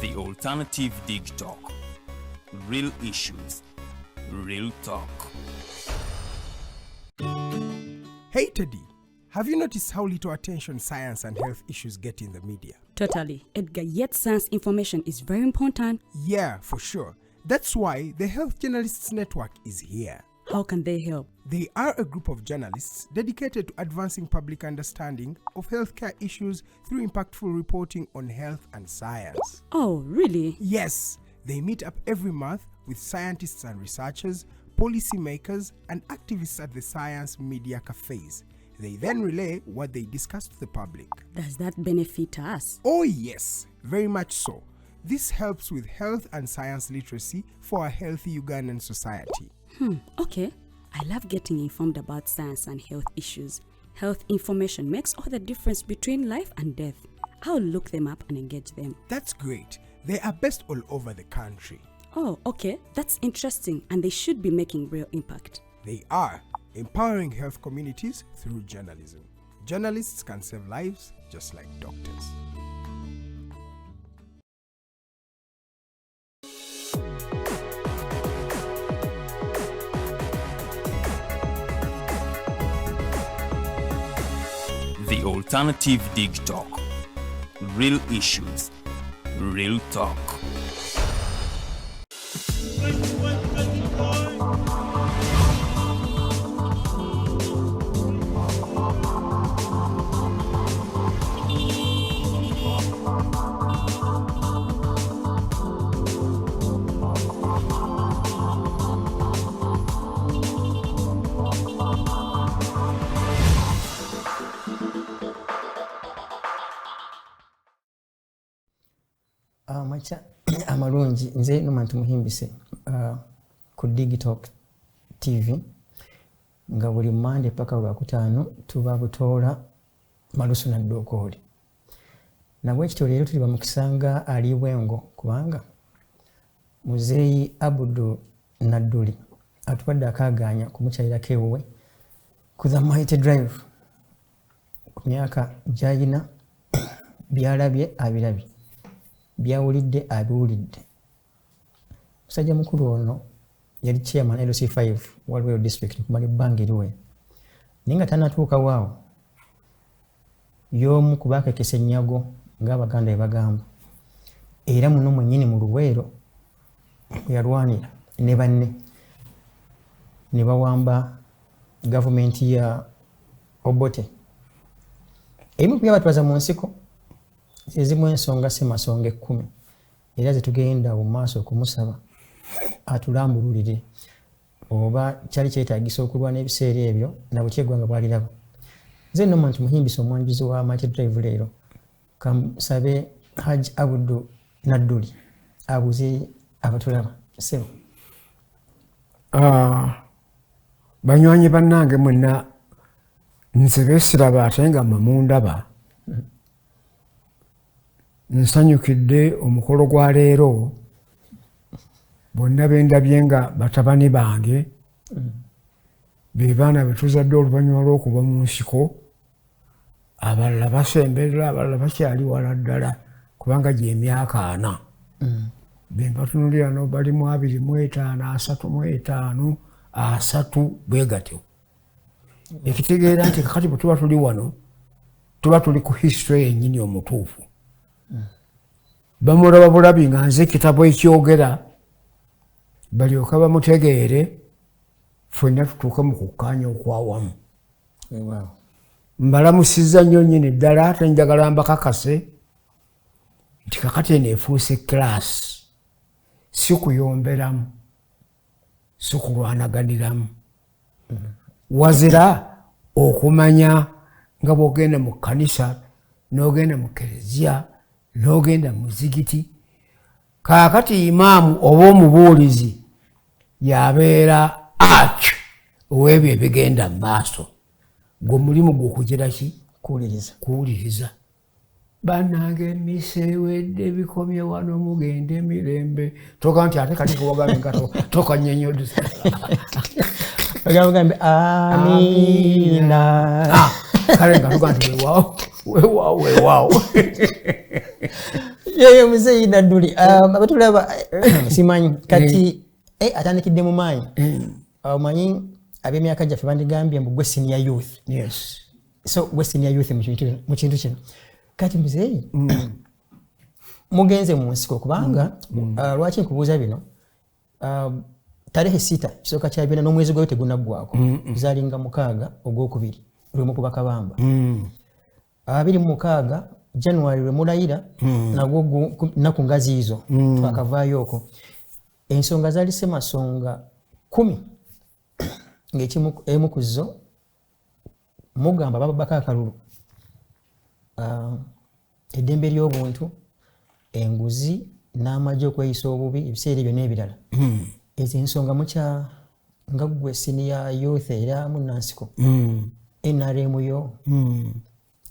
The Alternative Dig Talk. Real issues, real talk. Hey Teddy, have you noticed how little attention science and health issues get in the media? Totally, Edgar, yet science information is very important. Yeah, for sure. That's why the Health Journalists Network is here. How can they help? They are a group of journalists dedicated to advancing public understanding of healthcare issues through impactful reporting on health and science. Oh, really? Yes, they meet up every month with scientists and researchers, policymakers, and activists at the Science Media Cafes. They then relay what they discuss to the public. Does that benefit us? Oh yes, very much so. This helps with health and science literacy for a healthy Ugandan society. Okay. I love getting informed about science and health issues. Health information makes all the difference between life and death. I'll look them up and engage them. That's great. They are based all over the country. Oh, okay. That's interesting, and they should be making real impact. They are empowering health communities through journalism. Journalists can save lives just like doctors. The Alternative Dig Talk. Real issues, real talk. Macha amalungi nze Nomantu Muhimbise ku Digital TV nga buli Monday paka Lwakutaano tuba butoola malusu na Ddokooli. Nabwe kityo leero tuli bamukisanga ali Bwengo kubanga Muzeeyi Abudu Nadduli atuwadde akaaganya kumukyalirako ewuwe ku The Mighty Drive ku myaka gy'alina byalabye abirabye. Byawulidde abiwulidde. Musajja mukulu ono yali chairman LC5 Walwell District kumala ebbanga eriwe. Naye nga tanatuuka waawo y'omu ku baakekesa ennyago ng'Abaganda bwe bagamba. Era muno mwennyini mu Luweero yalwanira ne banne ne bawamba gavumenti ya Obote. Emu ku byabatwaza mu nsiko ezimu ensonga si masonga 10 era zetugenda mu maaso okumusaba atulambululire oba kyali kyetaagisa okulwana ebiseera ebyo na bwe eggwanga bwaliraba. Nze Nomantu Muhimbise omwanjuzi wa Mighty Drive leero kamusabe Haji Abudu Nadduli abuze abatulaba. Sebo banywanyi bannange mwenna nze beesiraba ate nga mmwe mundaba. Nsanyukidde omukolo gwa leero bonna bendabye nga batabani bange be baana be tuzadde oluvannyuma lw'okuva mu nsiko, abalala basemberera, abalala bakyali wala ddala kubanga gy'emyaka 4 be mbatunulira no balimu 25, 35, 3 bwe gatyo. Ekitegeera nti kakati bwe tuba tuli wano tuba tuli ku history yennyini omutuufu. Bamulaba bulabi nga nze ekitabo ekyogera balyoka bamutegeere ffenna tutuuke mu kukkaanya okwawamu. Mbalamusizza nnyo nnyini ddala ate njagala mbakakase nti kakati eno efuuse class, si kuyomberamu, si kulwanaganiramu. Wazira okumanya nga bw'ogenda mu kkanisa n'ogenda mu kereziya n'ogenda mu muzigiti, kaakati imaamu oba omubuulizi yabeera arch ow'ebyo ebigenda mu maaso. Gwe mulimu gw'okugira ki? Kuwuliriza. Bannange emisa ewedde bikomye wano mugende emirembe. Toga nti ate kati kuwagambe nga tokanyenyodde. Bagambe amina. Kale nga tuga nti weewaawo. Yeyo muzeyi Nadduli abatulaba simanyi kati atandikidde mu maanyi omanyi ab'emyaka gyaffe bandigambye mbu gwe senior youth. Yes. So gwe senior youth mu kintu kino kati muzeyi mugenze mu nsiko kubanga lwaki nkubuuza bino tarehe 6 kisooka kya bina n'omwezi gwayo tegunaggwako zalinga 6 ogwokubiri lwemu kuba Kabamba 26 January lwe mulayira nagwo naku ngazi izo twakavaayo okwo ensonga zaali semasonga 10 ng'ekimu emu ku zo mugamba babaka akalulu eddembe ly'obuntu enguzi n'amagye okweyisa obubi ebiseera ebyo n'ebirala ezo ensonga mukya nga ggwe senior youth era munnansiko NRM yo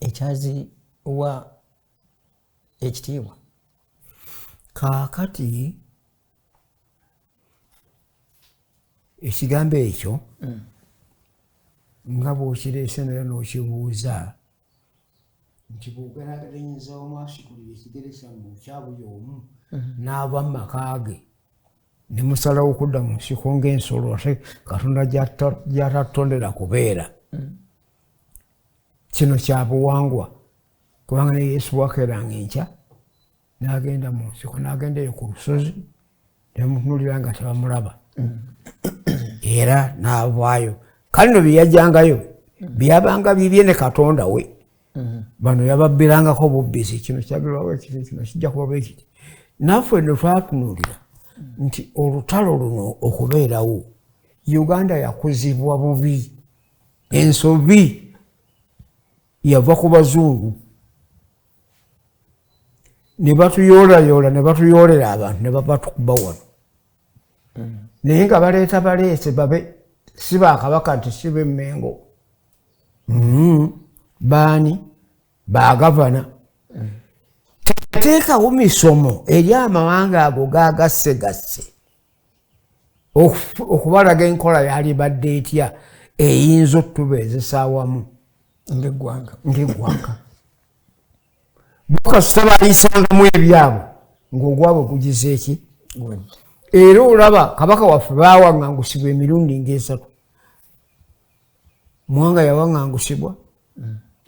ekyazi wa ekitiibwa kaakati ekigambo ekyo nga bw'okireese naye n'okibuuza nti bw'ogerageranyiriza omwasikulira ekigere kyammwe kyabuli omu n'ava mu maka ge ne musalawo okudda mu nsiko ng'ensolo ate Katonda gy'atatondera kubeera kino kya buwangwa kubanga ne Yesu bwakeeranga enkya n'agenda mu nsiko n'agenda eyo ku lusozi ne bamutunuulira nga tebamulaba era n'avaayo kale no bye yajjangayo byabanga bibye ne Katonda we bano yababbirangako bubbizi kino kyagerwawo ekiti kino kijja kuba ekiti naffe ne twatunuulira nti olutalo luno okubeerawo Uganda yakuzibwa bubi ensobi yava ku bazungu ne batuyoolayoola ne batuyoolera abantu ne baba tukuba wano naye nga baleeta baleese babe si bakabaka nti si b'emmengo baani bagavana teekawo misomo eri amawanga ago gagasegasse okubalaga enkola yali badde etya eyinza otubeezesa awamu ng'eggwanga bukasita bayisangamu ebyabwe ng'ogwabwe gugize eki era olaba kabaka waffe bawaŋŋangusibwa emirundi ng'esatu Mwanga yawaŋŋangusibwa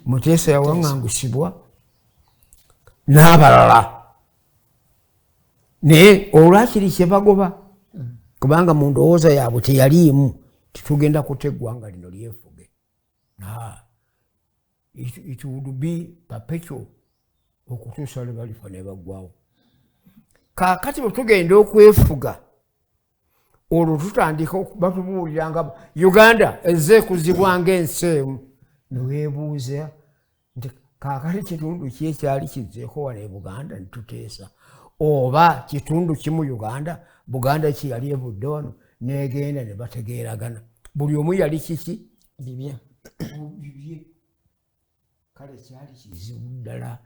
Muteesa yawaŋŋangusibwa n'abalala naye olwakiri kye bagoba kubanga mu ndowooza yaabwe teyaliimu titugenda kutta eggwanga lino lyefuge it would be perpetual okutuusa lwe balifa ne baggwawo kaakati bwe tugenda okwefuga olwo tutandika batubuulira nga Uganda ezze kuzibwa ng'ensi emu ne weebuuza nti kaakati kitundu ki ekyali kizzeeko wano e Buganda ne tuteesa oba kitundu kimu Uganda Buganda ki yali evudde wano n'egenda ne bategeeragana buli omu yali kiki bibye kale kyali kizibu ddala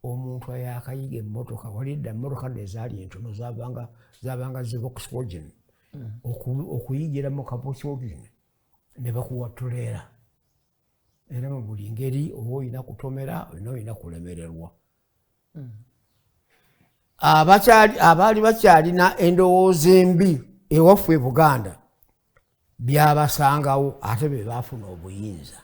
omuntu ayakayiga emmotoka walidda emmotoka nezaali entono zabanga zi Volkswagen okuyigira mu Volkswagen ne bakuwattuleera era mu buli ngeri oba olina kutomera olina kulemererwa abaali bakyalina endowooza embi ewaffe Buganda byabasangawo ate be baafuna obuyinza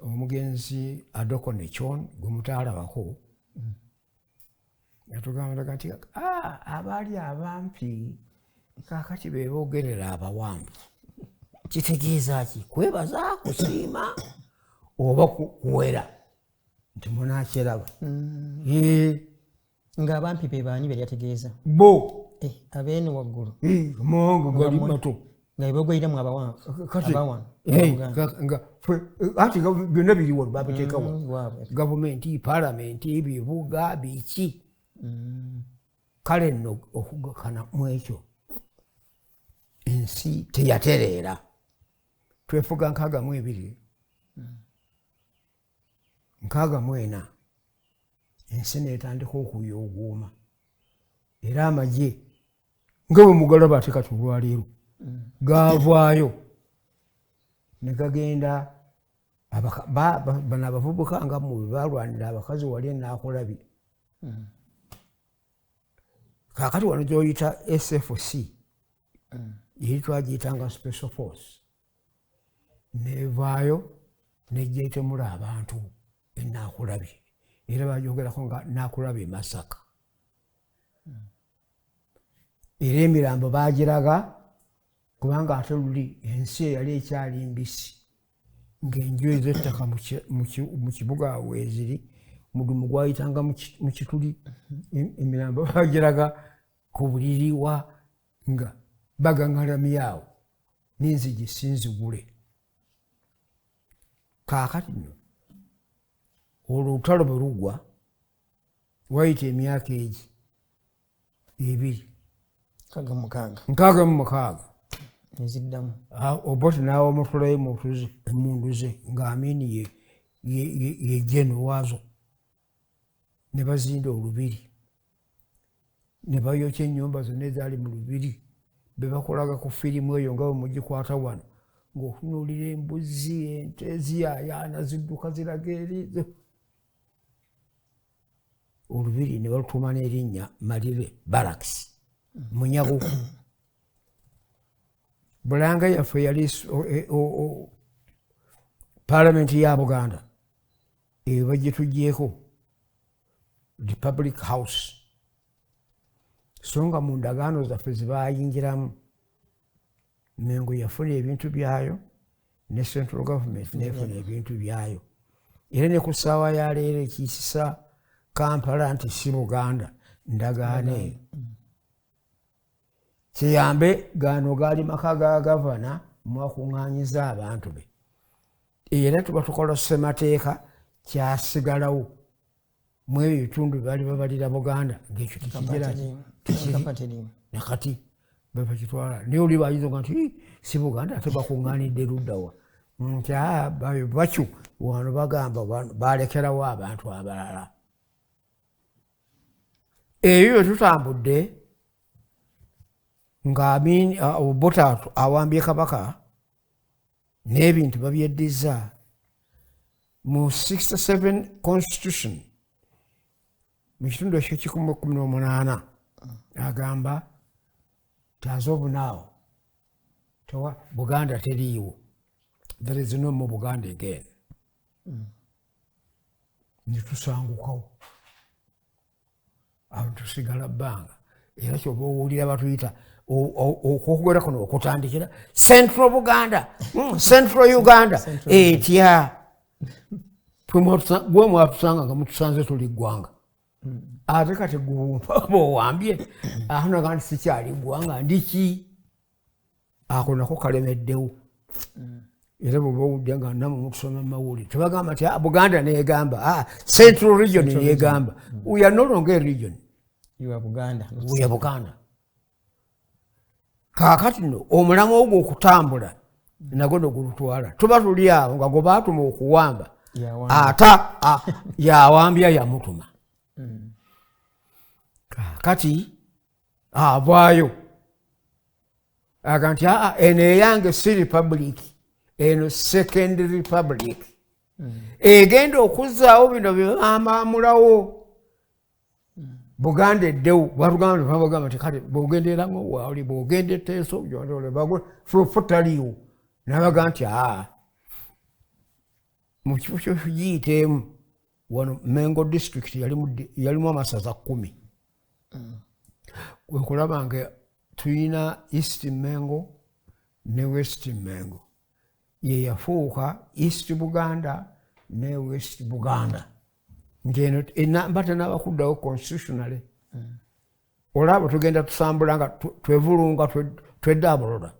omugenzi Adoko Nechon gwe mutaalabako yatugamba nti abaali abampi kaakati be boogerera abawanvu kitegeeza ki kwebaza kusiima oba kuwera nti munaakiraba ng'abampi be baani be yategeeza bo abeene waggulu mongo gali mato nga ebogweyiramu abawanvu ati byonna biriwo babiteekawo gavumenti paalamenti ebibuga biki kale nno okugakana mu ekyo ensi teyatereera twefuga 62 64 ensi neetandika okuyooguuma era amagye nga bwe mugalaba ate kati olwaleero gaavaayo ne gagenda bano abavubuka nga mu balwanira abakazi wali enaakulabye kaakati wano gyoyita SFC yeri twagiyitanga special force nevaayo nejja etemula abantu enaakulabye era bajogerako nga naakulabye Masaka era emirambo bagiraga kubanga ate luli ensi eyali ekyali mbisi ng'enju ez'ettaka mu kibuga weeziri mudumu gwayitanga mu kituli emirambo bagiraga ku buliri nga bagaŋŋalamyaawo n'enzigi sinzigule kaakati nno olutalo bwe lugwa wayita emyaka egi 6 neziddamu Obote n'awa omutulayo emmundu ze ng'Amini ye jeno waazo ne bazinda olubiri ne bayokya ennyumba zonna ezaali mu lubiri be bakolaga ku firimu eyo nga bwe mugikwata wano ng'otunuulira embuzi ente ziyaayaana zidduka ziraga erizo olubiri ne balutuuma n'erinnya Malire Barracks Munyago Bulanga yaffe yali Parliamenti ya Buganda eyo bagitugyeko Republic House so nga mu ndagaano zaffe zebayingiramu Mengo yafuna ebintu byayo ne Central Government nefuna ebintu byayo era ne ku ssaawa ya leero ekiisisa Kampala nti si Buganda ndagaano eyo kiyambe gano gaali maka ga gavana mwakuŋŋaanyiza abantu be era tuba tukola ssemateeka kyasigalawo mu ebyo ebitundu baali babalira Buganda ng'ekyo tekigera nakati bebakitwala naye oli bayizoga nti si Buganda ate bakuŋŋaanidde luddawa nti bakyu wano bagamba balekerawo abantu abalala ebyo bye tutambudde Obote awambye Kabaka n'ebintu babyeddiza mu 67 Constitution mu kitundu ekyo-18 agamba as of now Buganda teriiwo, there is no more Buganda again. Nitusangukawo abantu sigala bbanga era kyoba owulira batuyita okugera kuno okutandikira Central Buganda, Central Uganda etya gwe mwatusanga nga mutusanze tuli ggwanga ate kati bwowambye ahunaga nti sikyali ggwanga ndiki ako nako kalemeddewo era bwoba owudde nga namwe mutusoma mu mawulire tebagamba nti Buganda negamba Central Region negamba we are no longer a region. You are Buganda. We are Buganda. Kaakati nno omulamu ogwo okutambula nagwo nogulutwala tuba tuli awo nga gwe baatuma okuwamba ata yawambya yamutuma kaakati avaayo aga nti eno eyange si republic eno second republic egenda okuzzaawo bino byebamamulawo Buganda eddewo batugamba babagamba nti kale bw'ogenderango wali bw'ogenda etteeso gyondole bagwe futaliiwo nabaga nti mu kifo kyokiyiteemu wano Mengo district yalimu amasaza 10 wekulaba nga tulina East Mengo ne West Mengo ye yafuuka East Buganda ne West Buganda ngeno mbate n'abakuddawo constitutionally olaba tugenda tusambula nga twevulunga tweddabolola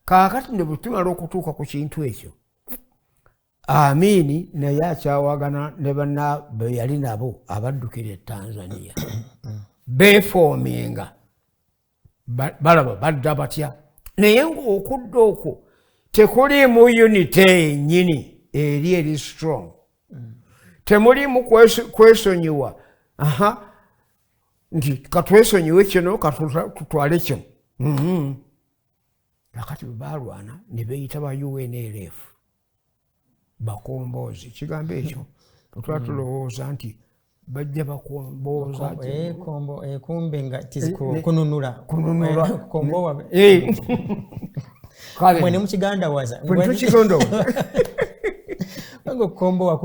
kaakati ne bwe tumala okutuuka ku kintu ekyo Amini naye akyawagana ne banna be yali nabo abaddukira e Tanzania beefoominga balaba badda batya naye ng'okudda okwo tekuliimu unity yennyini eri strong temulimu kwesonyiwa nti katwesonyiwe kino katutwale kino nakati bwe balwana ne beeyita ba UNLF bakomboozi kigambo ekyo tutwa tulowooza nti bajja bakombooza kumbe nga kununula kombowa kale mwene mukiganda waza tukigondooza ngo kombowa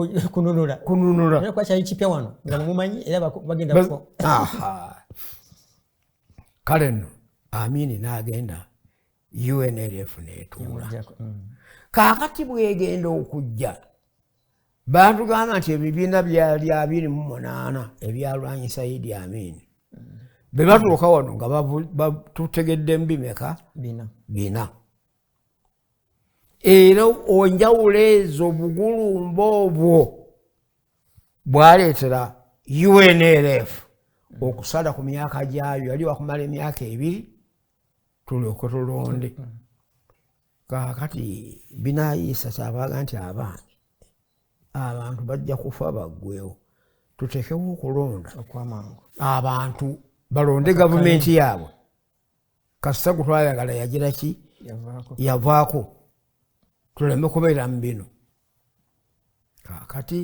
kununula era kwakyali kipya wano nga mumumanyi era bagenda kale nno Amini n'agenda UNLF n'etuula kaakati bwegenda okujja batugamba nti ebibiina byali 28 ebyalwanyisa Idi Amin be batuuka wano nga tutegedde mbimeka bina era onjawulo ezo obugulumba obwo bwaleetera UNLF okusala ku myaka gyayo yali wakumala emyaka 2 tulyoke tulonde kaakati binaayisa kyabaga nti abantu bajja kufa baggwewo tutekewo okulonda abantu balonde gavumenti yaabwe kasita gutwayagala yagira ki yavaako tuleme kubeera mu bino kaakati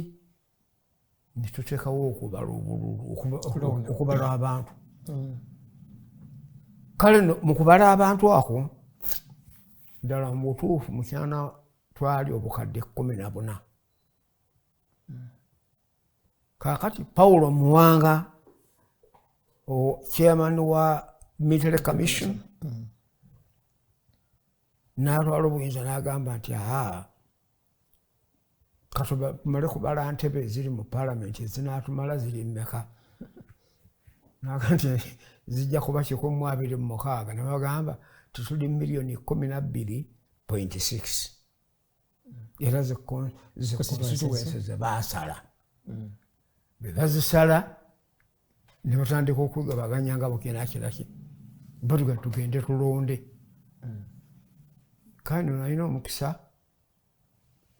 nituteekawo okubala abantu kale mu kubala abantu ako ddala mu butuufu mukyana twali obukadde 14 kaakati Paulo Muwanga chairman wa Military Commission n'atwala obuyinza n'agamba nti katumale kubala ntebe ziri mu parliament ezinaatumala ziri mmeka naga nti zijja kuba 126 nebagamba tituli million 12.6 era constituencies zebaasala bebazisala ne batandika okugabaganya nga bukenakiraki batuga tugende tulonde kandi nalina omukisa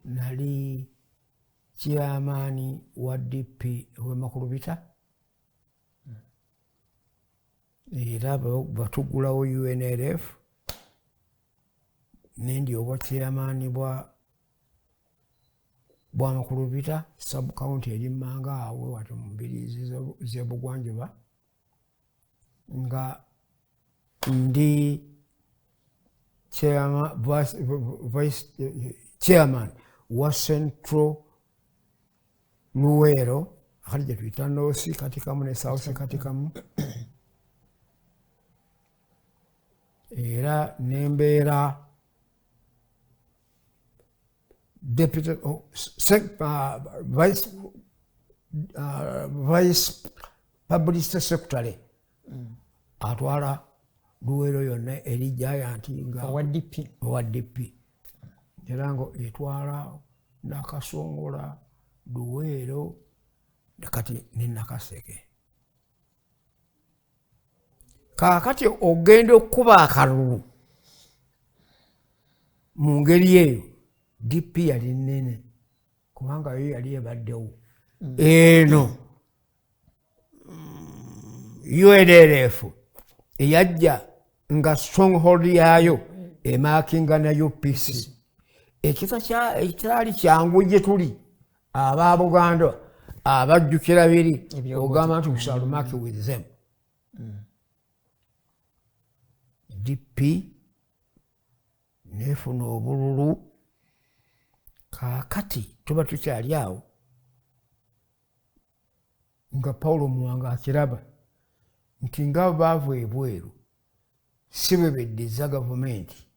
nali chairman wa DP w'Emakulubita era batugulawo UNLF nendi obwa chairman bwa Makulubita sub county eri Manga awo watu Mbiriizi z'Ebugwanjuba nga ndi vice chairman wa Central Luweero akati gye tuyita North katikamu ne South katikamu era nembeera deputy vice publicity secretary atwala Luweero yonna eri giant nga owa DP era ngo etwala Nakasongola Luweero kati ne Nakaseke kaakati ogenda okuba akalulu mu ngeri eyo DP yali nnene kubanga yo yali ebaddewo eno UNLF eyajja nga stronghold yaayo emakinga na UPC ekitali kyangu gye tuli aba Buganda abajjukira biri ogamba nti usalumaki with them DP nefuna obululu kaakati tuba tukyali awo nga Paulo Muwanga akiraba nti nga baavu ebweru si bwe beddiza gavumenti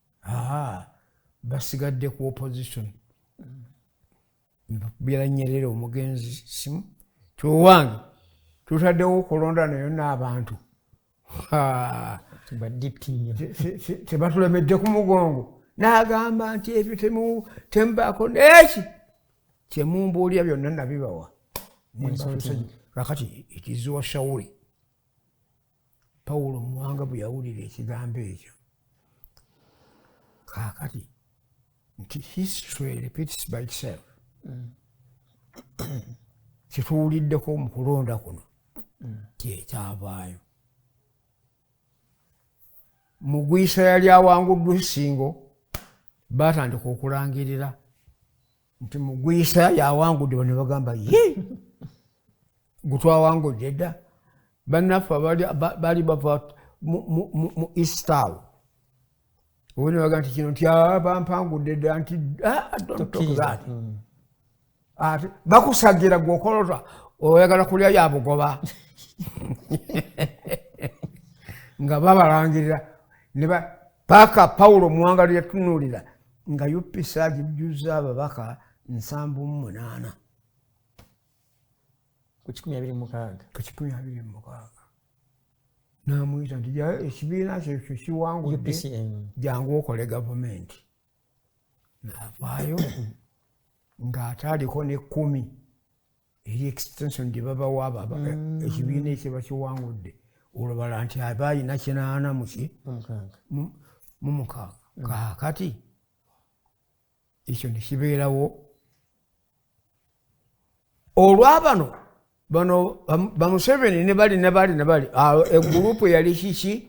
basigadde ku opposition nbakubira Nyerere omugenzi simu tuwange tutaddewo okulonda nayo n'abantu tebatulemedde ku mugongo n'agamba nti ebyo temubaako neki kyemumbuulya byonna nabibawa kakati ekizuwa Shawuli Paulo Muwanga bwe yawulira ekigambo ekyo kakati nti history repeats by itself kituwuliddeko mu kulonda kuno kyekyavaayo Mugwisa yali awanguddwa Ssingo batandika okulangirira nti Mugwisa yawangudde bano bagamba ye gutwawangudde dda bannaffe bali bava mu East Town obone baga nti kino nti bampangudde dda nti don't talk that ate bakusagira gwokolota oyagala kulya yabugoba nga babalangirira ne paka Paulo Muwanga yatunulira nga UPC agijuza ababaka 78 ku 2026 namuyita nti ekibiina kyekyo kiwangudde jangu okole gavumenti navaayo ng'ataaliko ne 10 eri extension gye babawa ekibiina ekyo bakiwangudde olwo bala nti aba alina 86 kaakati ekyo ne kibeerawo olwabano bano bamuseveni ne bali egurupu yali kiki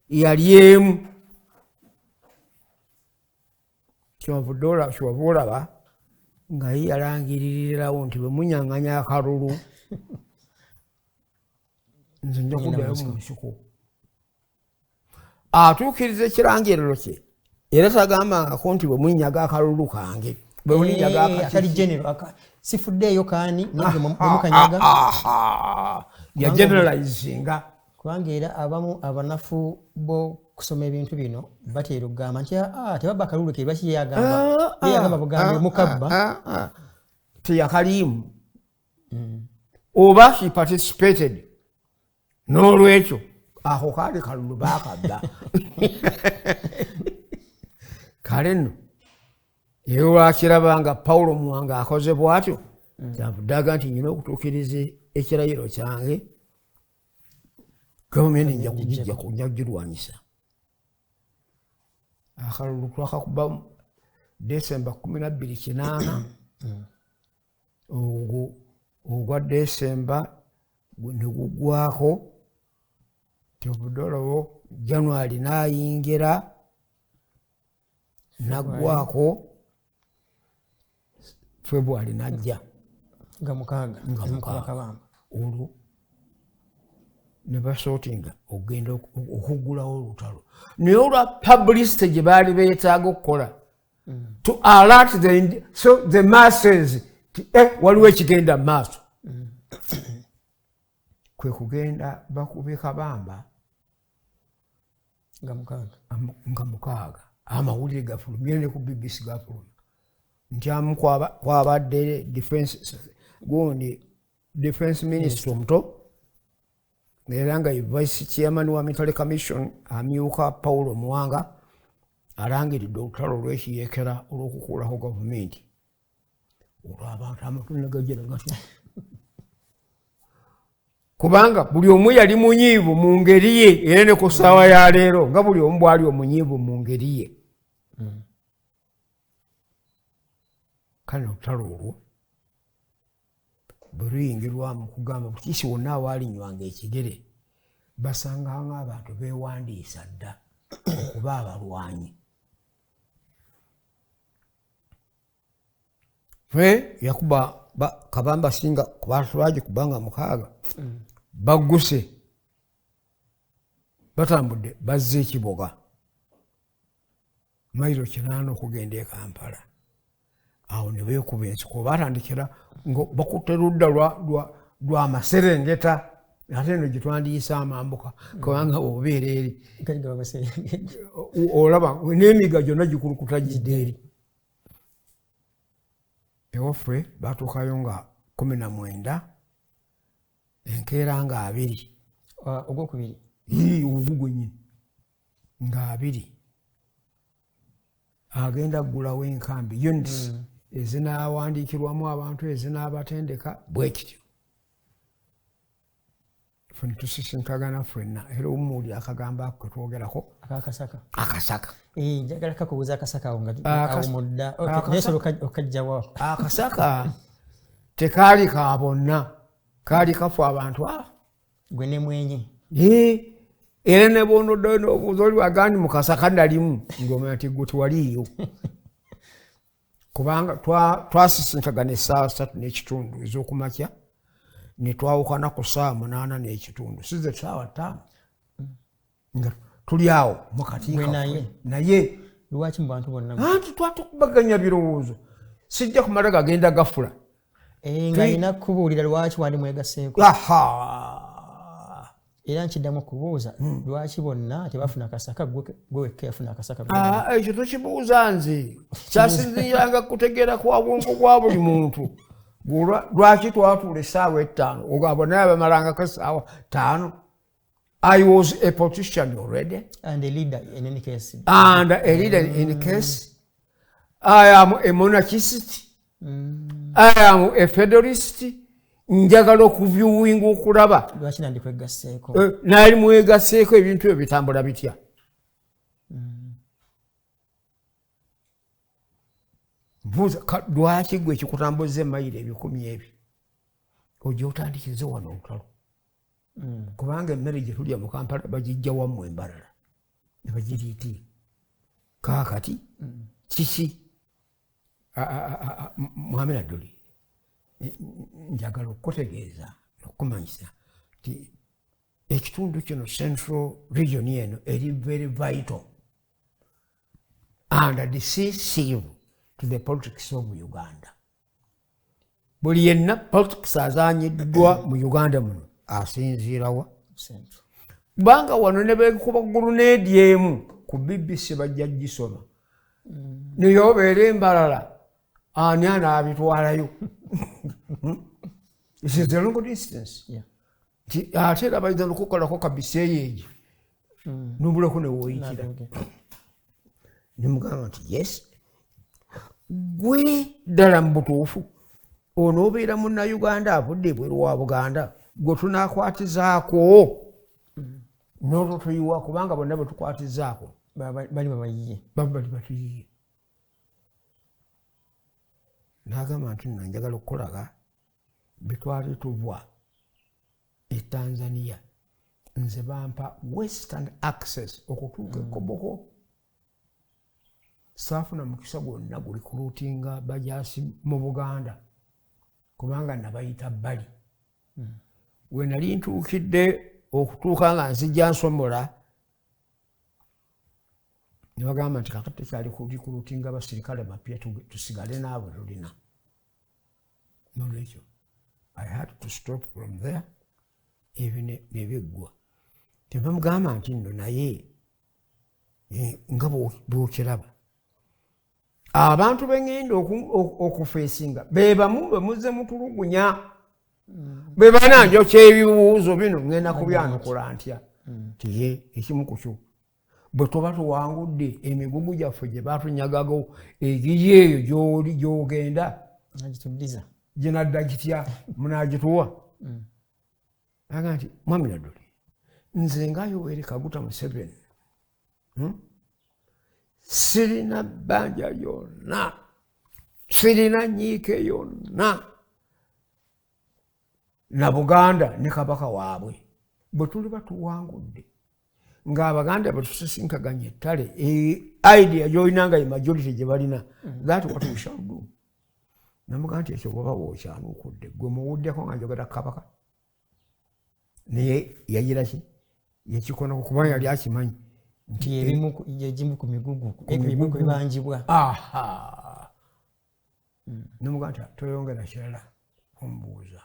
yali emu kyovudde olaba nga ye yalangiririrawo nti bwe munyaŋŋanya akalulu nze nja kuddayo mu nsiko atuukiriza ekirangiriro kye era tagambangako nti bwe munyaga akalulu kange bwe mulinyaga akali genero sifuddeeyo kaani nabwe mukanyaga ya generalizinga kubanga era abamu abanafu bo kusoma ebintu bino bateera okugamba nti tebabba akalulu ke bakiyagamba bugambe mukabba teyakaliimu oba she participated n'olwekyo ako kaali kalulu baakadda kale nno era olwakiraba nga Paulo Muwanga akoze bw'atyo kyavuddaga nti nyina okutuukiriza ekirayiro kyange gavumenti nja kugirwanyisa akalulu twakakuba December 28 ogwa December ne gugwako tyovudde olabo January n'ayingira naggwako February najja nga mukaaga olwo ne basootinga okugenda okuggulawo olutalo naye olwa publicity gye baali beetaaga okukola to alert the masses waliwo ekigenda mu maaso kwe kugenda bakube kabamba nga mukaaga amawulire gafulumye ne ku BBC gafulumye nti amu kwabadde defense minister omuto era nga vice chairman wa military commission amyuka Paulo Muwanga alangiridde olutalo lw'ekiyeekera olw'okukuulako gavumenti olw'abantu amatunda gajera gatya kubanga buli omu yali munyiivu mu ngeri ye era ne ku ssaawa ya leero nga buli omu bwali omunyiivu mu ngeri ye kale olutalo olwo bwe luyingirwamu kugamba butiisi wonna awaalinywanga ekigere basanganga abantu beewandiisa dda okuba abalwanyi yakuba kabamba singa kubatulwaje kubanga mukaaga bagguse batambudde bazze ekiboga mayiro 8 okugenda e Kampala awo ne beekuba ensiko batandikira bakutte ludda lwa Maserengeta ate eno gye twandiyisa amambuka kubanga obeera eri olaba n'emiga gyonna gikulukuta gidde eri ewaffe batuukayo nga 19 enkeera nga 2 ogwokubiri ogugwenyini nga 2 agenda ggulawo enkambi units ezinaawandiikirwamu abantu ezinaabatendeka bwe kityo ffe netusisinkagana ffenna era omuuli akagambo ako ketwogerako akasaka njagala kakubuuza akasaka awo nga mudda nesolo okajjawo akasaka tekaali ka bonna kaali kafu abantu gwe ne mwenye era ne bwonoddayo n'obuuza oli wagandi mu kasaka nalimu ng'omanya nti gwe tewaliiyo kubanga twasisinkagana essaawa 3:30 ez'okumakya ne twawukana ku ssaawa 8:30 size ssaawa 5 nga tuli awo mukatiika naye lwaki mu bantu bonna anti twatukubaganya birowoozo sijja kumala gagenda gafula nga nina kubuulira lwaki wali mwegaseeko era nkiddamu okubuuza lwaki bonna tebafuna kasaka gwe wekka yafuna akasaka ekyo tokibuuza nze kyasinziiranga kutegeera kwa bwongo bwa buli muntu lwaki twatuula essaawa 5 ogaba naye bamalangako essaawa 5 I was a politician already and a leader in any case I am a monarchist I am a federalist njagala okuvyuwinga okulaba lwaki nandikwegaseeko naali mwegaseeko ebintu ebyo bitambula bitya lwaki gwe ekikutambuza emayiro 10,000 ojja otandikize wano olutalo kubanga emmere gye tulya mu Kampala bagijja wammwe embalala ne bagiriiti kaakati kiki Muhammad Adoli njagala okutegeeza okukumanyisa nti ekitundu kino Central Region eno eri very vital and decisive to the politics of Uganda. Buli yenna politics azanyiddwa mu Uganda muno asinziirawa kubanga wano ne beekuba guluneedi emu ku BBC bajja gisoma naye obeera embalala ani anaabitwalayo this is a long distance ate era bayinza nokukolako kabiseeyeegi nobulako newoyikira nemugamba nti yes gwe ddala mu butuufu onoobeera munnayuganda avudde ebweru wa Buganda gwe tunaakwatizaako n'olwo tuyiwa kubanga bonna bwe tukwatizaako bali babayiye bali batuyiye n'agamba nti nno njagala okukolaga bitwali tubwa e Tanzania nze bampa western access okutuuka ekoboko saafuna mukisa gwonna guli kuluutinga bajaasi mu Buganda kubanga nabayita bbali we nali ntuukidde okutuuka nga nzijja nsomola ne bagamba nti kakati tekyali kuluutinga abasirikale bapya tusigale naabwe tulina nolwekyo I had to stop from there even nebiggwa tebamugamba nti nno naye nga bwokiraba abantu bengenda okufeesinga bebamu bemuze mutulugunya bebananjokya ebibuuzo bino ngenda kubyanukula ntya tiye ekimu ku kyo bwe tuba tuwangudde emigugu gyaffe gye batunyagago egiri eyo gyogenda ginadda gitya munagituwa aga nti Muhammad Adoli nze nga Yoweri Kaguta Museveni sirina bbanja yonna sirina nyiike yonna na Buganda ne kabaka waabwe bwe tuli batuwangudde ng'Abaganda bwe tusisinkaganya ettale idea gy'olinanga ye majority gye balina that what we shall do namugamba nti ekyo bw'oba bw'okyanuukudde gwe muwuddeko nga njogera kabaka naye yayiraki yekikonako kubanga yali akimanyi nti egimu ku migugu ebibugu bibanjibwa namugamba nti toyongera kirala omubuuza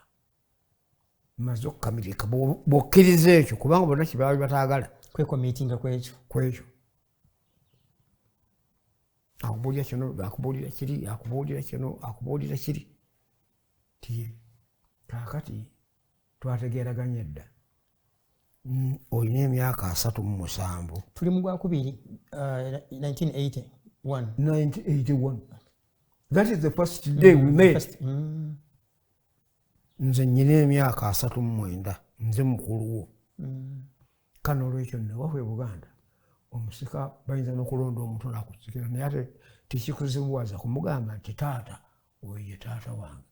maze okukamirika bw'okkiriza ekyo kubanga bonna kibaali bataagala kwekomitinga kwekyo akubuulira kino akubuulira kiri akubuulira kino akubuulira kiri ti kaakati twategeeraganya edda olina emyaka 37 tuli mu Gwakubiri 1981 that is the first day we met nze nyina emyaka 39 nze mukuluwo kano olwekyo newaffe Buganda omusika bayinza n'okulonda omuntu n'akusikira naye ate tikikuzibuwaza kumugamba nti taata oye taata wange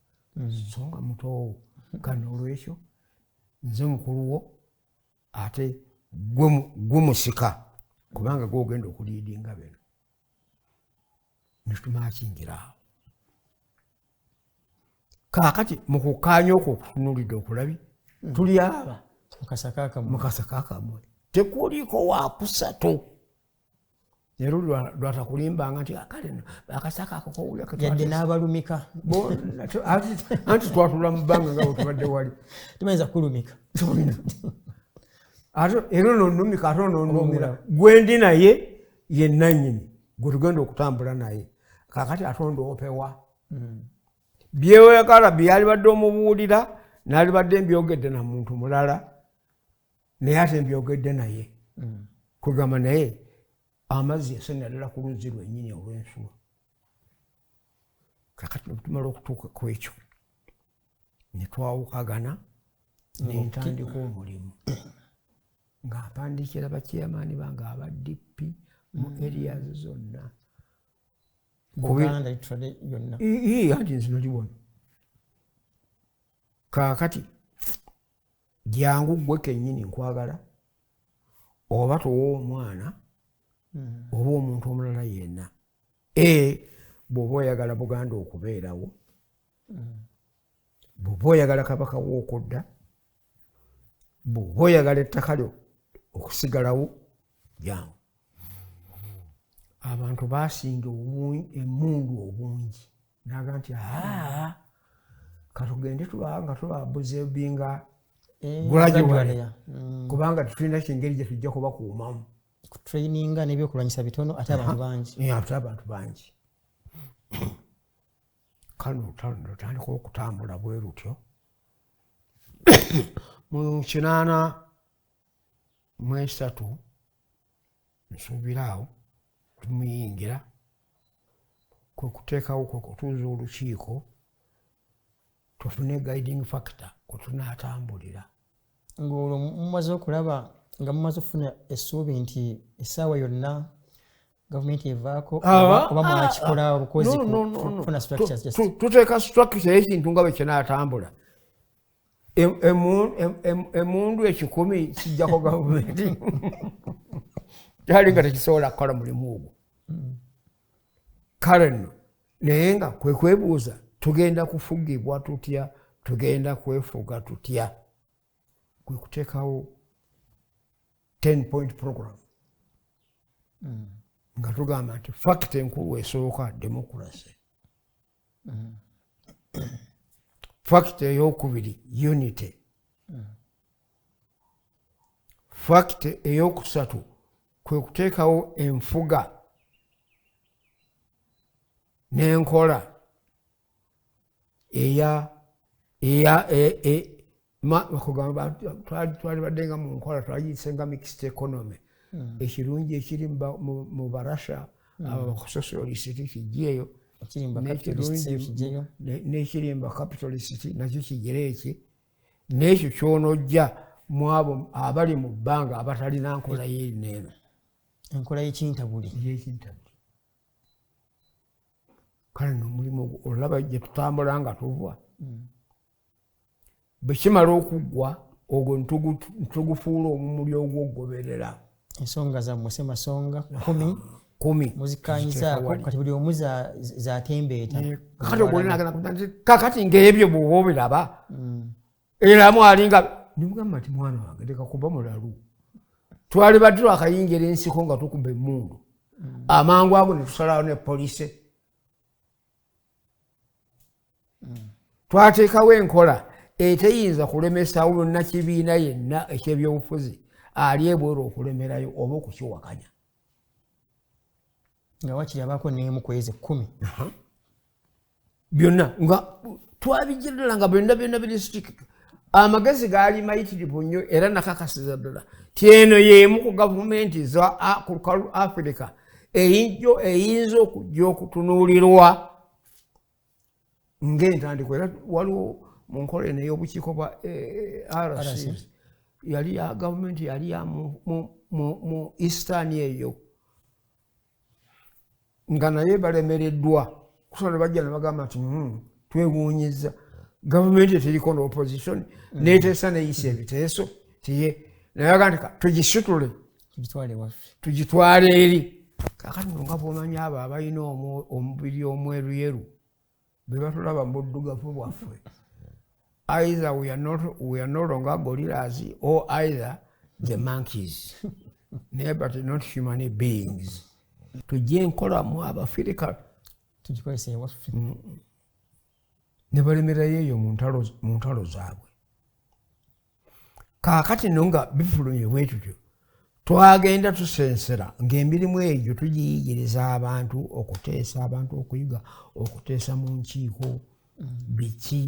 so nga mutowo kano olwekyo nze mukuluwo ate gwe musika kubanga gwogenda okuliidinga bino netumakingira awo kaakati mu kukkaanya okwo okutunuulidde okulabi tuli aba mukasa kakamwe tekuliko waakusatu leero lwatakulimbanga nti kale akasaka ako kowulira yadde n'abalumika anti twatula mu bbanga nga bwetubadde wali tumayinza kulumika ate era nonnumika ate ononnumira gwendi naye ye nannyini gwe tugenda okutambula naye kaakati ate ondoopewa byeyagala byali badde omubuulira naali badde mbyogedde na muntu mulala naye ate mbyogedde naye kugamba naye amazzi yasenera ddala ku luzzi lwennyini olw'ensuwa kakati tumala okutuuka ku ekyo ne twawukagana nentandika omulimu nga mpandiikira bakyeyamaani bange aba DP mu areas zonna anti nzinaliwona kaakati jangu gwe kennyini nkwagala oba towa omwana oba omuntu omulala yenna bw'oba oyagala Buganda okubeerawo bw'oba oyagala kabaka w'okudda bw'oba oyagala ettaka lyo okusigalawo jangu abantu baasinga emmundu obungi naga nti katugende nga tubabuze binga graduate kubanga tetulina kingeri gye tujja kubakuumamu kutraininga n'ebyokulwanyisa bitono ate abantu bangi kano tandika okutambula bwe rutyo mu 83 nsuubiraawo tumuyingira kwe kuteekawo kwe kutuuza olukiiko tufune guiding factor kwe tunaatambulira ng'olwo mumaze okulaba nga mumaze okufuna essuubi nti essaawa yonna gavumenti evaako oba mwakikola obukozi kufuna structures tuteeka structure y'ekintu nga bwe kinaatambula emundu 10 kijjako gavumenti kyali nga tekisobola kukola mulimu ogwo kale nno naye nga kwe kwebuuza tugenda kufugibwa tutya tugenda kwefuga tutya kwe kuteekawo 10-point program nga tugamba nti fact enkulu esooka democracy fact eyokubiri unity fact eyokusatu kwe kuteekawo enfuga n'enkola twali baddenga mu nkola twagiyisenga mixed economy ekirungi ekiri mu barasha abasocialist kijjeeyo n'ekirimba capitalist nakyo kigere eki n'ekyo kyonojja mu abo abali mu bbanga abatalina nkola yeeri neeno enkola y'ekintabuli kale nomulimu olaba gye tutambula nga tuva bwe kimala okuggwa ogwo ntugufuula omumuli ogwogoberera ensonga zammwe semasonga 10 muzikanyizaako kati buli omu zatembeeta kakati ng'ebyo bw'oba obiraba era mwalinga nimugamba nti mwana wange leka kuba mulalu twali badde twakayingira ensiko nga tukuba emmundu amangu ago ne tusalawo ne poliisi twateekawo enkola eteyinza kulemesawo munnakibiina yenna ekyebyobufuzi ali ebweru okulemerayo oba okukiwakanya nga wakiri abaako neemu kwezi 10 byonna nga twabijirira nga byonna biri strict amagezi gaali mayitirivu nnyo era nakakasiza ddala tyeno y'emu ku gavumenti za Africa eyinza okujja okutunuulirwa ng'entandikwa era waliwo mu nkola eno ey'obukiiko bwa RC yali ya gavumenti yali ya mu Eastern eyo nga naye balemereddwa kusobola bajja ne bagamba nti twewuunyiza gavumenti eteriko n'opposition neeteesa neyisa ebiteeso tiye naye agandi tugisitule tugitwale eri kakati nga bw'omanyi abo abalina omubiri omweruyeru bwe batulaba mu buddugavu bwaffe either we are no longer gorillas or either the monkeys naye but not human beings tujje nkolamu abafirika tugikozesa ewaffe ne balemerayo eyo mu ntalo zaabwe kaakati nno nga bifulumye bwe tutyo twagenda tusensera ng'emirimu egyo tugiyigiriza abantu okuteesa abantu okuyiga okuteesa mu nkiiko biki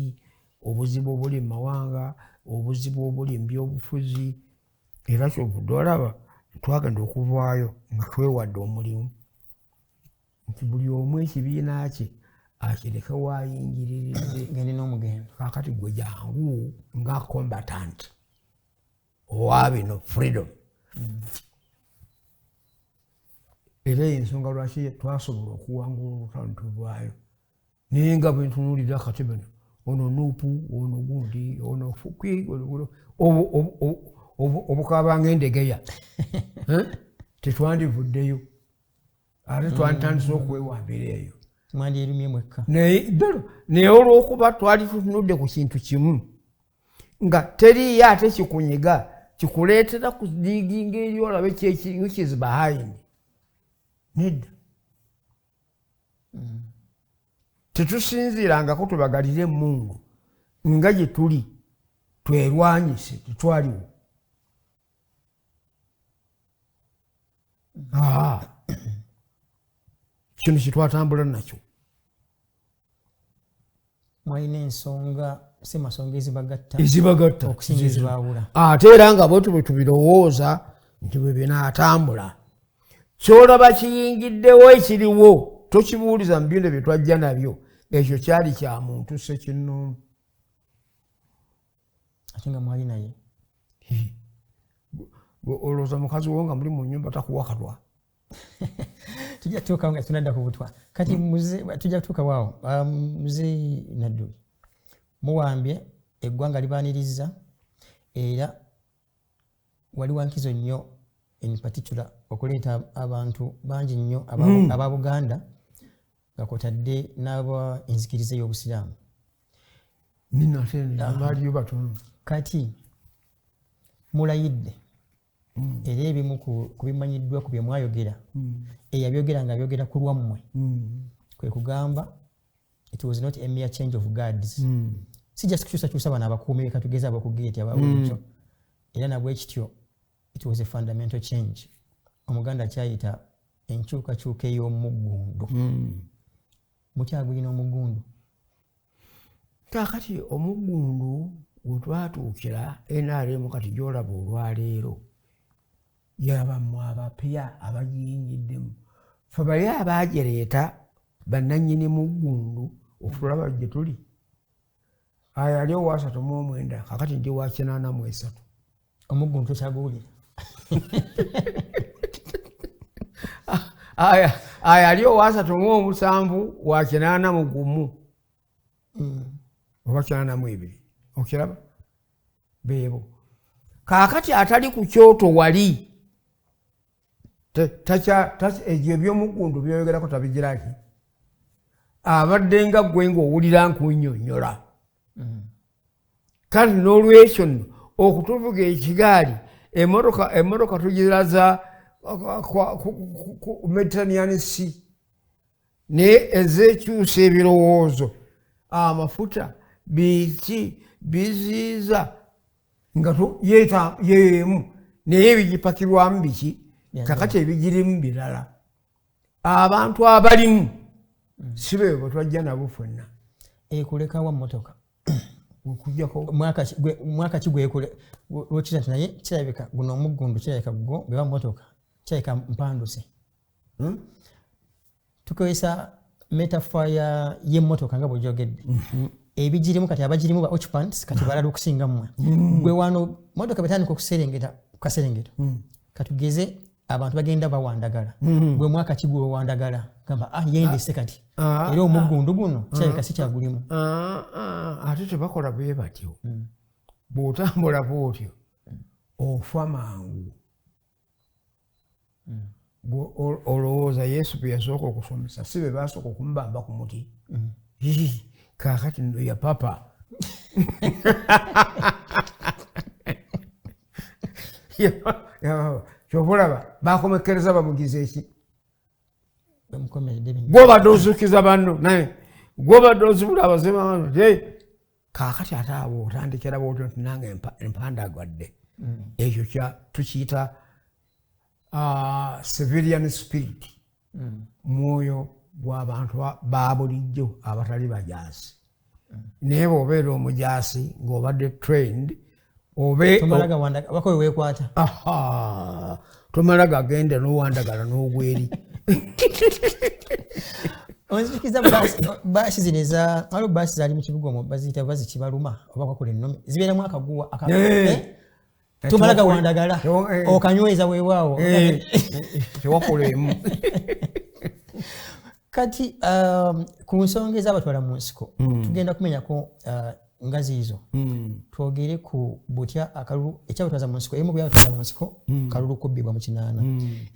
obuzibu obuli mu mawanga obuzibu obuli mu byobufuzi era kyovudde olaba twagenda okuvaayo nga twewadde omulimu nti buli omu ekibiina kye akireke waayingiriridde gende n'omugendo kaakati gwe jangu nga combatant owa bino freedom era ensonga lwaki twasobola okuwangula olutalo tuvaayo naye nga bwe ntunuulira kati bano ono nuupu ono gundi ono fukwi obukabanga endegeya tetwandivuddeyo ate twantandise okwewambira eyo mwandierumye mwekka naye olw'okuba twali tutunudde ku kintu kimu nga teriyo ate kikunyiga kikuleetera kudiginga eri olabe which is behind nedda tetusinziirangako tubagalire Mungu nga gye tuli twerwanyise tetwaliwo kino kyetwatambula nakyo mwalina ensonga si masonga ezibagatta okusinga ezibawula ate era nga bwetu bwe tubirowooza nti bwe binaatambula kyolaba kiyingiddewo ekiriwo tokibuuliza mu bino bye twajja nabyo ekyo kyali kya muntu sekinnoomu ate nga mwali naye olowooza mukazi wo nga muli mu nnyumba takuwa katwa tujja kutuukawo nga tunadda ku butwa kati tujja kutuuka waawo muzeeyi Nadduli muwambye eggwanga libaaniriza era wali wankizo nnyo in particular okuleeta abantu bangi nnyo aba Buganda nga kwotadde n'aba enzikiriza y'obusiraamu baaliyo batono kati mulayidde era ebimu ku bimanyiddwa ku bye mwayogera eyabyogera nga byogera ku lwammwe kwe kugamba it was not a mere change of guards si just kukyusakyusa bano abakuumi bekatugeza abokugeti abawekyo era nabwe kityo it was a fundamental change omuganda kyayita enkyukakyuka ey'omuggundu mukyagulina omuggundu kakati omuggundu wetwatuukira NRM kati gyolaba olwaleero yabamu abapya abagiyingiddemu fe bali abaagireeta bannannyini muggundu okutulaba gye tuli ali owa 39 kakati ndi wa 83 omuggundu tokyaguwulira ali owa 37 wa 81 oba 82 okiraba beebo kaakati atali ku kyoto wali egyo ebyomuggundu byoyogerako tabigiraki abadde nga gwe ng'owulira nkunnyonnyola kati n'olwekyo nno okutuvuga ekigaali emmotoka tugiraza Mediterranean Sea naye ezeekyusa ebirowoozo amafuta biki biziiza nga yeemu naye ebigipakirwamu biki kakati ebigirimu birala abantu abalimu si be bwe twajja nabo ffenna ekulekawo mmotoka okujjako mwaka lwokira nti naye kirabika guno omuggundu kirabika gwo beba mmotoka kirabika mpanduse tukozesa metaphor y'emmotoka nga bwegyogedde ebigirimu kati abagirimu ba occupants kati balala okusinga mmwe gwe wano motoka betandika okuserengeta ku kaserengeto katugeze abantu bagenda bawandagala gwe mwaka ki gwe wandagala gamba yendese kati era omuggundu guno kirabika si kyagulimu ate tebakola bwe batyo bw'otambula bw'otyo ofa mangu olowooza Yesu bwe yasooka okusomesa si be basooka okumubamba ku muti kakati nno ya papa kyokulaba bakomekereza bamugize eki gwobadde ozukiza banno naye gwobadde ozibula abazima kakati ate abo otandikira bwotyo nti nange empandagadde ekyo tukiyita civilian spirit mwoyo gw'abantu ba bulijjo abatali bajaasi naye bw'obeera omujaasi ng'obadde trained tomala gagende n'owandagala n'ogweri onzikiza baasi zino waliwo baasi zaali mu kibuga omwo baziyita bazikibaluma oba kwakola ennomi zibeeramu akaguwa tomala gawandagala okanyweza weewaawo tewakolemu kati ku nsonga ezabatwala mu nsiko tugenda kumenyako nga ziizo twogere ku butya akalulu ekyabatwaza mu nsiko emu byabatwaza mu nsiko kalulu kubbibwa mu kinaana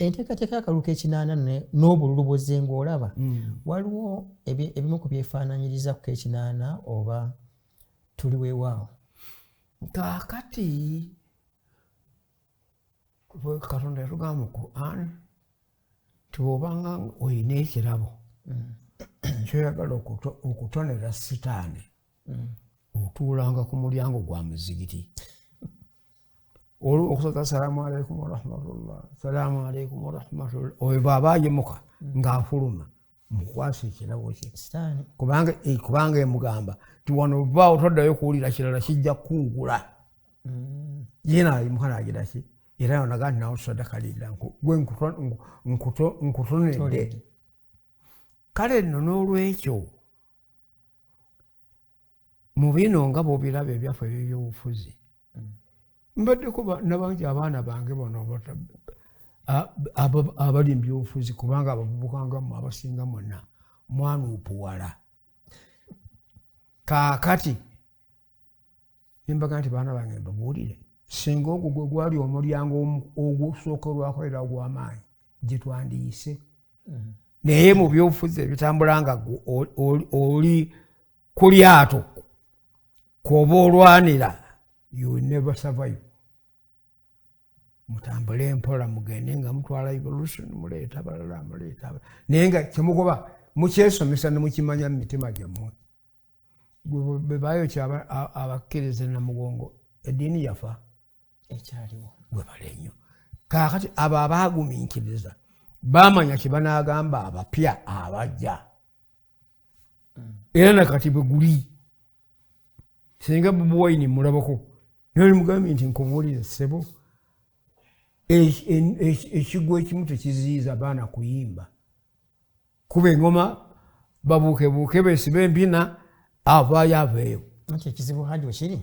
enteekateeka y'akalulu k'ekinaana n'obululu bwozze ng'olaba waliwo ebimu ku byefaananyiriza ku k'ekinaana oba tuli weewaawo kaakati katonda yatugamba mu Quran nti bw'obanga olina ekirabo kyoyagala okutonera sitaani otuulanga ku mulyango gwa muzigiti olwo okusota salaamu aleikum warahmatullah salaamu aleikum warahmatullah oyo bw'aba ayimuka ng'afuluma mukwasa ekirabo kye kubanga emugamba ti wano vaawo toddayo kuwulira kirala kijja kukungula yena ayimuka n'agira ki era yonaga nti nawe sadaka lillah gwe nkutonedde kale nno n'olwekyo mu bino nga bw'obiraba ebyaffe eby'obufuzi mbaddeko nabangi abaana bange bono abali mu byobufuzi kubanga abavubuka ngamu abasinga mwonna mwanuupuwala kaakati nembaga nti baana bange mbabuulire singa ogwo gwe gwali omulyango ogusookerwako era ogw'amaanyi gye twandiyise naye mu byobufuzi ebitambula nga oli ku lyato kwoba olwanira you will never survive mutambule empola mugende nga mutwala evolution muleeta balala muleeta naye nga kyemugoba mukyesomesa ne mukimanya mu mitima gyammwe bwe baayokya abakkiriza namugongo eddiini yafa ekyaliwo gwe bale nnyo kaakati abo abaagumiikiriza baamanya kye banaagamba abapya abajja era nakati bwe guli singa Bobi Wine mulabako naye mugambye nti nkubuulire ssebo ekigo ekimu tekiziyiza baana kuyimba kuba engoma babuukebuuke beesiba empina avaayo aveeyo ekyo ekizibu hadi wekiri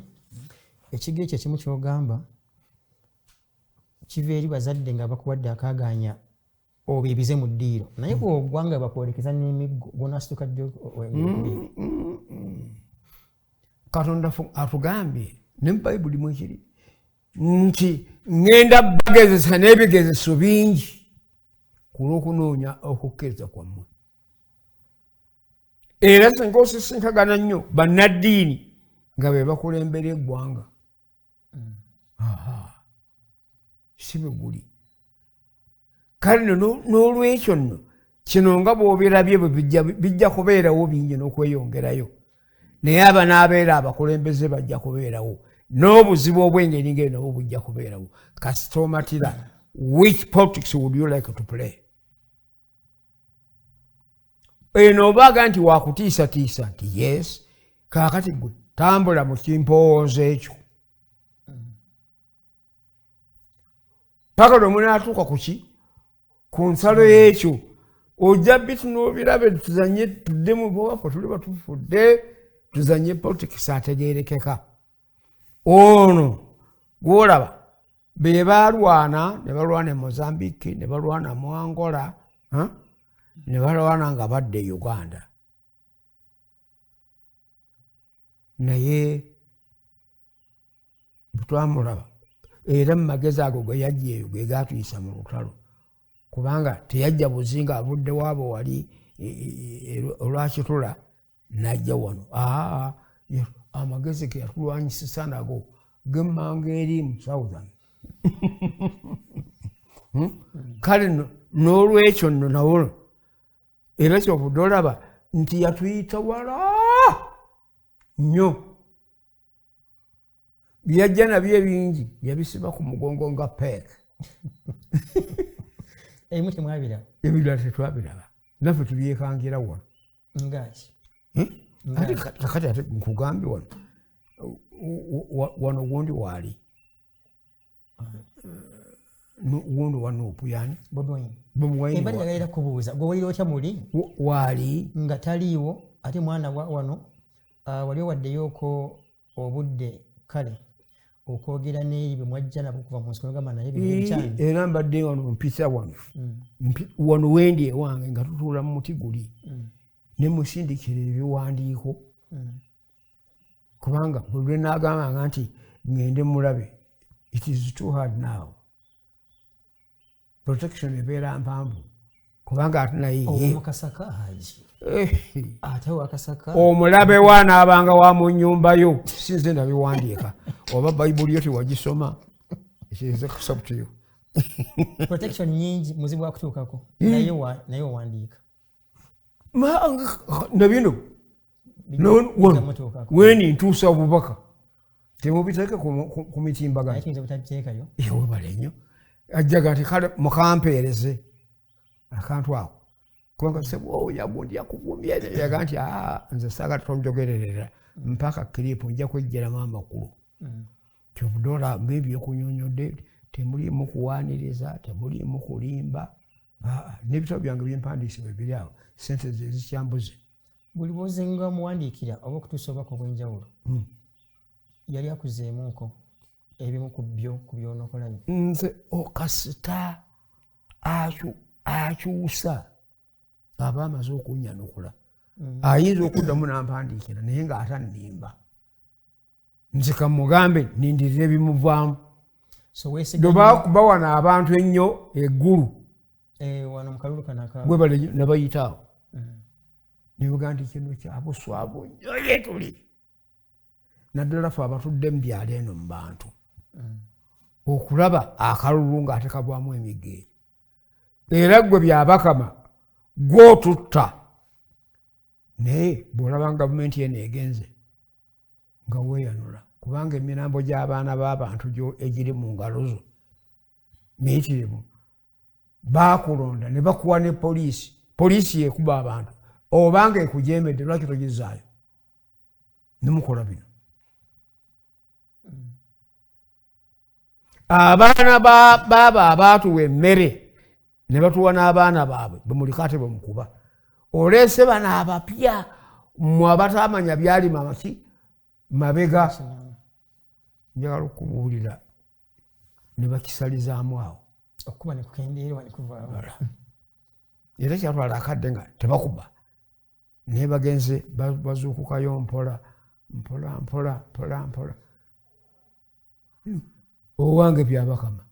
ekigo ekyo ekimu kyogamba kiva eri bazadde nga bakuwadde akaaganya obeebize mu ddiiro naye bw'ogwanga bakwolekeza n'emiggo gw'onaasituka ddi katonda atugambye ne mu bayibuli mwekiri nti ŋŋenda bagezesa n'ebigezeso bingi ku lw'okunoonya okukkiriza kwammwe era singa osisinkagana nnyo bannaddiini nga be bakulembera eggwanga si bwe guli kale nno n'olwekyo nno kino nga bw'obirabye bwe bijja kubeerawo bingi n'okweyongerayo naye aba n'abeera abakulembeze bajja kubeerawo n'obuzibu obw'engeri ngeri nabwo bujja kubeerawo kasita omatira which politics would you like to play eno obaaga nti wakutiisatiisa nti yes kaakati gwe tambula mu kimpowoozo ekyo paka lwomunaatuuka ku ki ku nsalo y'ekyo ojja bitu n'obirabe tuzanye tuddemu bwewaffe tuli batufudde tuzanye politics ategeerekeka ono gwolaba be baalwana ne balwana e Mozambique ne balwana mu Angola ne balwana nga badde Uganda naye butwamulaba era mu magezi ago ge yajja eyo ge gaatuyisa mu lutalo kubanga teyajja buzinga avudde waabo wali olwakitula najja wano amagezi ge yatulwanyisisa nago gemmanga eri mu southern kale n'olwekyo nno nawo era kyovudde olaba nti yatuyita wala nnyo byajja nabyo ebingi yabisiba ku mugongo nga peek ebimu temwabiraba ebirala tetwabiraba naffe tubyekangira wano ngaki ate kakati ate nkugambye wano gundi waali gundi wanuupu yani ebaliagalira kubuuza gwe walira otya muli waali nga taliiwo ate mwana wano wali owaddeyoko obudde kale okwogera n'eri bwe mwajja nabo okuva mu nsiko gamba naye bikyani era mbadde wano mpisa wano wendi ewange nga tutuula mu muti guli ne musindikira ebiwandiiko kubanga buli lwe naagambanga nti ngende mulabe it is too hard now protection ebeera mpanvu kubanga ate naye omukasaka haji ate wakasaka omulabe wa naabanga wa mu nnyumba yo sinze nabiwandiika oba bayibuli yo tewagisoma ekizakusabutiyo protection nyingi muzibu wakutuukako naye owandiika nabino weni ntuusa obubaka temubiteeke ku mitimbagano webale nnyo ajjaga nti kale mukampeereze akantu ako kubanga sebwoyagundi yakuvumya yaga nti nze saaga tonjogererera mpaka kiripu nja kwejjeramu amakulu kyobudola mbebyokunyonyodde temulimu kuwaaniriza temulimu kulimba n'ebitabo byange byempandiisibwa biri awo sente zezikyambuze buli bwozenga muwandiikira oba okutuusa obubaka obw'enjawulo yali akuzeemuko ebimu ku byonokolayo nze okasita akyusa aba amaze okunyanukula ayinza okuddamu nampandiikira naye ng'ate nnimba nze kamugambe nindirira ebimuvaamu dobakuba wano abantu ennyo eggulu wano mukalulu kanaka bwe bale nabayitaawo nibuga nti kino kyabuswabu nnyo ye tuli naddala fe abatudde mu byalo eno mu bantu okulaba akalulu ng'ate kabwamu emigeri era gwe byabakama gw'otutta naye bw'olaba gavumenti eno egenze nga weeyanula kubanga emirambo gy'abaana b'abantu egiri mu ngalo zo miyitirivu baakulonda ne bakuwa ne poliisi yekuba abantu obanga ekujeemedde lwaki togizaayo nemukola bino abaana baabo abaatuwa emmere ne batuwa n'abaana baabwe bemulikate bemukuba oleese bano abapya mmwe abatamanya byali mamaki mabega njagala okubuulira ne bakisalizaamu awo okuba nekukendeerwa nekuvaawo era kyatwala akadde nga tebakuba naye bagenze bazuukukayo mpola owange byabakama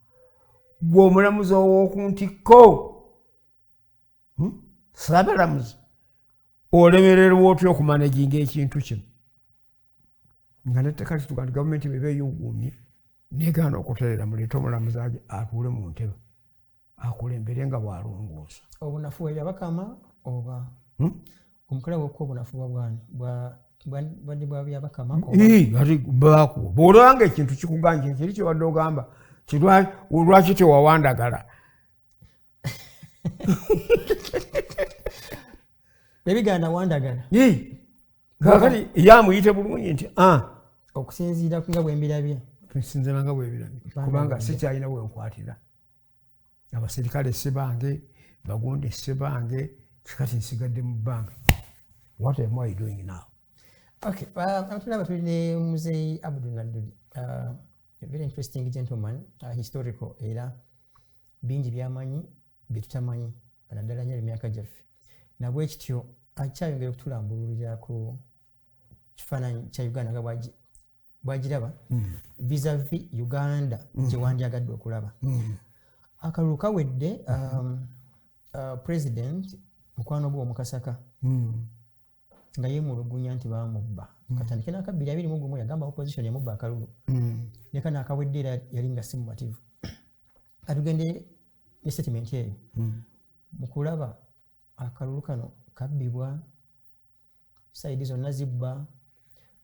gwe omulamuzi ow'okuntikko sabalamuzi olemererwa otya okumanaginga ekintu kino nga netteka lituga nti gavumenti bebeeyuguumye negaana okutereera muleete omulamuzi atuule mu ntebe akulembere nga bwalongoosa obunafu bwebyabakama oba omukala wokka obunafu bwabwani bwadde bwabyabakama ati bakuwa bw'olabanga ekintu kikuganja nkiri kyobadde ogamba lwaki tewawandagala bebigaana wandagala kakati yamuyite bulungi nti okusinziira nga bwembirabye tusinzira nga bwebirabye kubanga sikyalina bwenkwatira abaserikale sibange bagundi sibange kikati nsigadde mu bbanga what am I doing now? Okay, tulaba tulina Muzeeyi Abdul Nadduli, a very interesting gentleman, historical era bingi byamanyi byetutamanyi naddala nnyo emyaka gyaffe nabwe kityo akyayongera okutulambululira ku kifaananyi kya Uganda nga bwagiraba vis-a-vis Uganda gye wandyagadde okulaba akalulu kawedde president mukwano gwe omukasaka nga yemulugunya nti bamubba katandike n'akabbiri 21 yagamba opposition yamubba akalulu ne kana akawedde era yali nga si mumativu atugende ne statement eyo mu kulaba akalulu kano kabbibwa saidi zonna zibba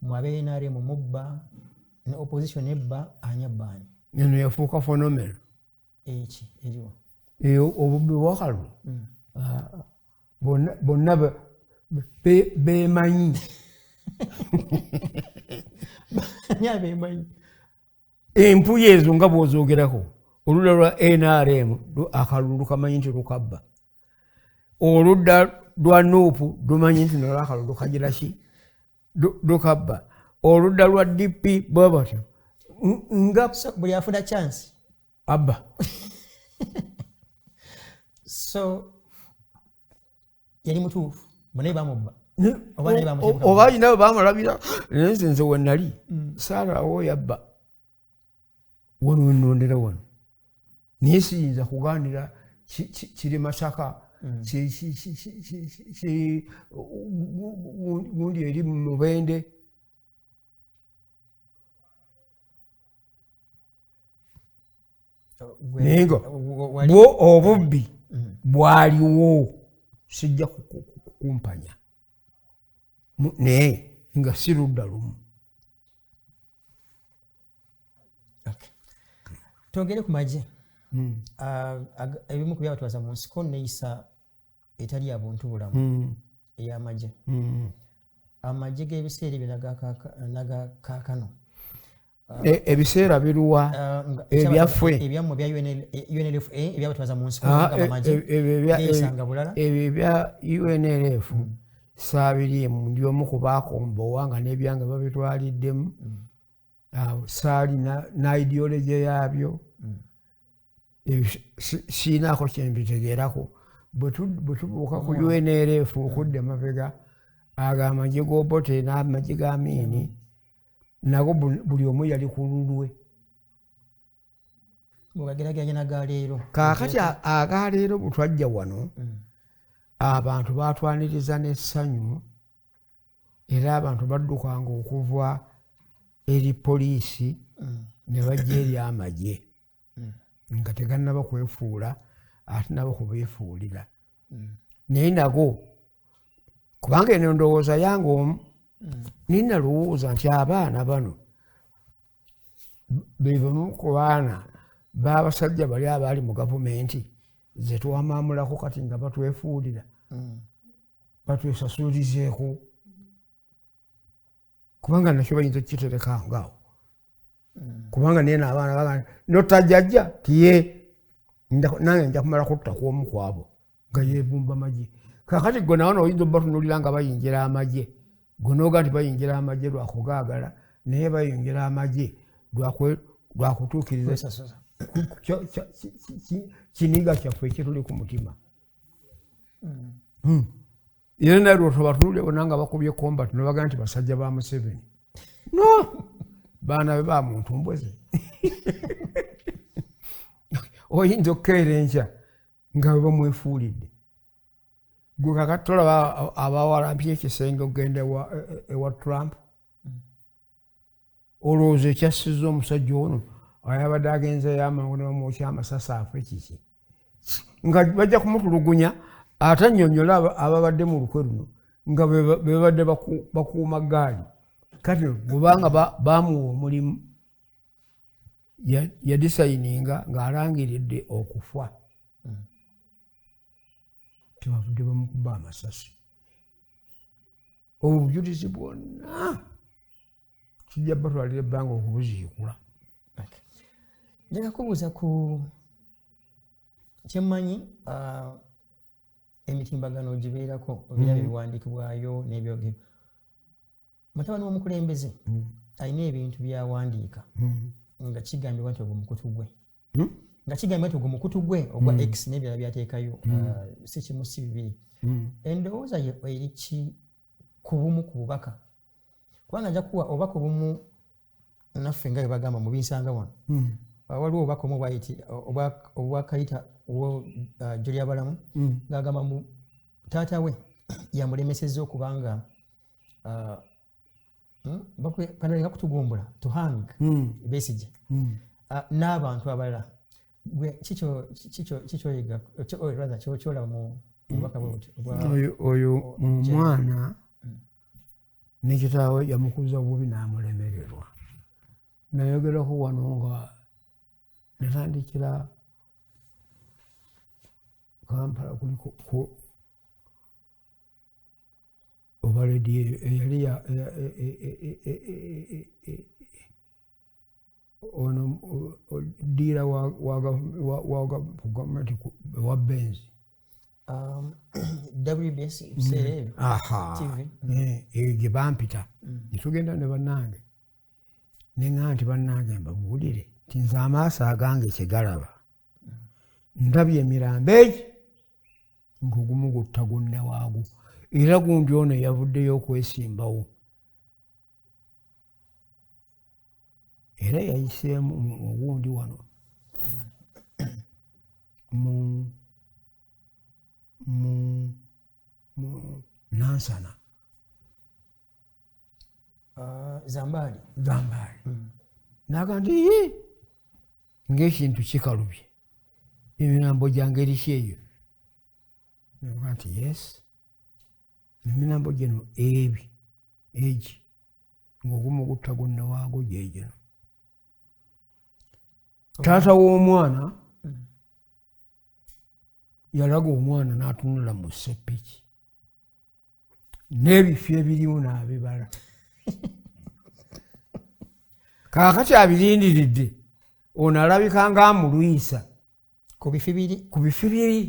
mwabe NRM mubba ne opposition ebba anyabbaani eno yafuuka phenomena eki eriwo eyo obubbi bwakalulu bonna bemanyi empuya ezo nga bwozoogerako oludda lwa NRM akalulu kamanyi nti lukabba oludda lwa nuupu lumanyi nti nolwo akalulu kagiraki lukabba oludda lwa DP bwe batyo nga buli afuna chance abba so yali mutuufu bonna bamubba oba alina bwe bamulabira naye nze we nali saalawo yabba wano wenondera wano naye siyinza kugaanira kiri Masaka gundi eri Mubende naye nga bwo obubbi bwaliwo sijja kukumpanya naye nga si ludda lumu. Twogere ku magye ebimu ku byabatwaza mu nsiko neyisa etali ya buntu bulamu ey'amagye amagye g'ebiseera ebyo nagakaakano ebiseera biruwa ebyaffe ebyammwe bya UNLF ebyabatwaza mu nsiko neyisanga bulala ebyo ebya UNLF saabirimu ndi omu ku baakombowa nga n'ebyange babitwaliddemu saali na ideology yaabyo siinaako kyembitegeerako bwe tubuuka ku UNLF okudde mabega ago amagye g'Obote n'amagye g'Amiini nago buli omu yali ku lulwe bwebageraganya n'agaleero kaakati agaleero bwe twajja wano abantu baatwaniriza n'essanyu era abantu baddukanga okuva eri poliisi ne bajja eri amagye nga tegannaba kwefuula ate nabo kubeefuulira naye nago kubanga eno ndowooza yange omu ninalowooza nti abaana bano be bamu ku baana b'abasajja bali abaali mu gavumenti ze twamaamulako kati nga batwefuulira batwesasulizeeko kubanga nakyo bayinza kukiterekangaawo kubanga naye n'abaana bagamba notajjajja tiye nange nja kumala kutta kw'omu kwabo nga yeebumba magye kakati gwe nawo noyinza obatunuulira nga bayingira amagye gwe nooga nti bayingira amagye lwakugaagala naye bayingira amagye lwakutuukiriza kiniga kyaffe ekituli ku mutima era naye lwotobatunuulire bonna nga bakubye combat nobagaa nti basajja ba Museveni no baana be ba muntu mbweze oyinza okukeera enkya nga bwe bamwefuulidde gwe kakati tolaba abawalampya ekisenge okugenda ewa Trump olowooza ekyassiza omusajja ono ayabadde agenzeyo amangu ne bamwokya amasasi afe kiki nga bajja kumutulugunya ate annyonnyola ababadde mu lukwe luno nga bebadde bakuuma gaali kati bwebanga bamuwa omulimu yadisayininga ng'alangiridde okufa tebavudde bamukuba amasasi obujulizi bwonna kijja batwalira ebbanga okubuziikula. Njagala kubuuza ku kyemmanyi emitimbagano gibeerako ebirabo ebiwandiikibwayo n'ebyogerwa mutabani w'omukulembeze alina ebintu byawandiika nga kigambibwa nti ogwo mukutu gwe nga kigambibwa nti ogwo mukutu gwe ogwa X n'ebirala byateekayo si kimu si bibiri endowooza ye eri ki ku bumu ku bubaka kubanga nja kuwa obubaka obumu naffe nga bwe bagamba mu binsanga wano waliwo obubaka omu obwakayita Julia Balamu ng'agamba taata we yamulemesezza okubanga panalinga kutugumbula to hang Besigye n'abantu abalala gwe kikyoyiga kyolaba mu bubaka oyo omwana ne kitaawe yamukuza bubi n'amulemererwa nayogerako wano nga natandikira Kampala kuliko obaledi eyali ono diira wa gavumenti wa Benzi WBS gye bampita netugenda ne bannange neŋŋaa nti bannange mbabuulire ti nze amaaso agange kyegalaba ndabye emirambo egi ng'ogumu gutta gunne waagu era gundi ono yavuddeyo okwesimbawo era yayiseemu ogundi wano mu Nansana Zambali naga nti ng'ekintu kikalubye emirambo gyange eriki eyo naga nti yes emirambo gino egi ng'ogumu gutta gunne waago gyegino taata w'omwana yalaga omwana n'atunula mu seppiki n'ebifo ebirimu n'abibala kaakati abirindiridde ono alabika ng'amulwisa ku bifi biri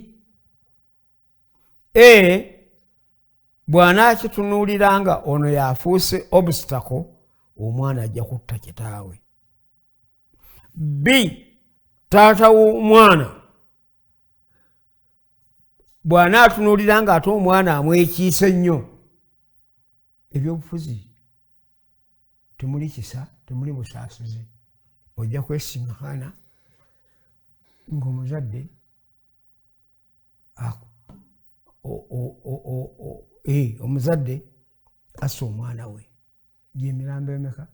bw'anaakitunuuliranga ono yafuuse obstacle omwana ajja kutta kitaawe taata w'omwana bw'anaatunuuliranga ate omwana amwekiise nnyo ebyobufuzi temuli kisa temuli busaasuzi ojja kwesiŋŋaana ng'omuzadde omuzadde assa omwana we gy'emirambo emeka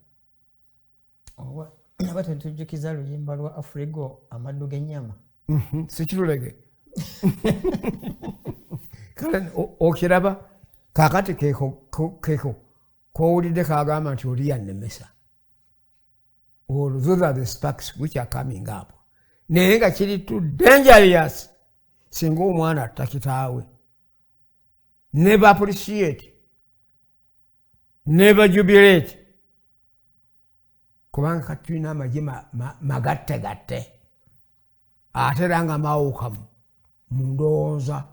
aba tetujjukiza luyimba lwa Afrigo amaddu g'ennyama sikirulege kale okiraba kaakati keeko kowulidde kagamba nti oli yannemesa those are the sparks which are coming up naye nga kiri too dangerous singa omwana atta kitaawe never appreciate never jubilate kubanga kati tulina amagye magattegatte ate era nga maawukamu mu ndowooza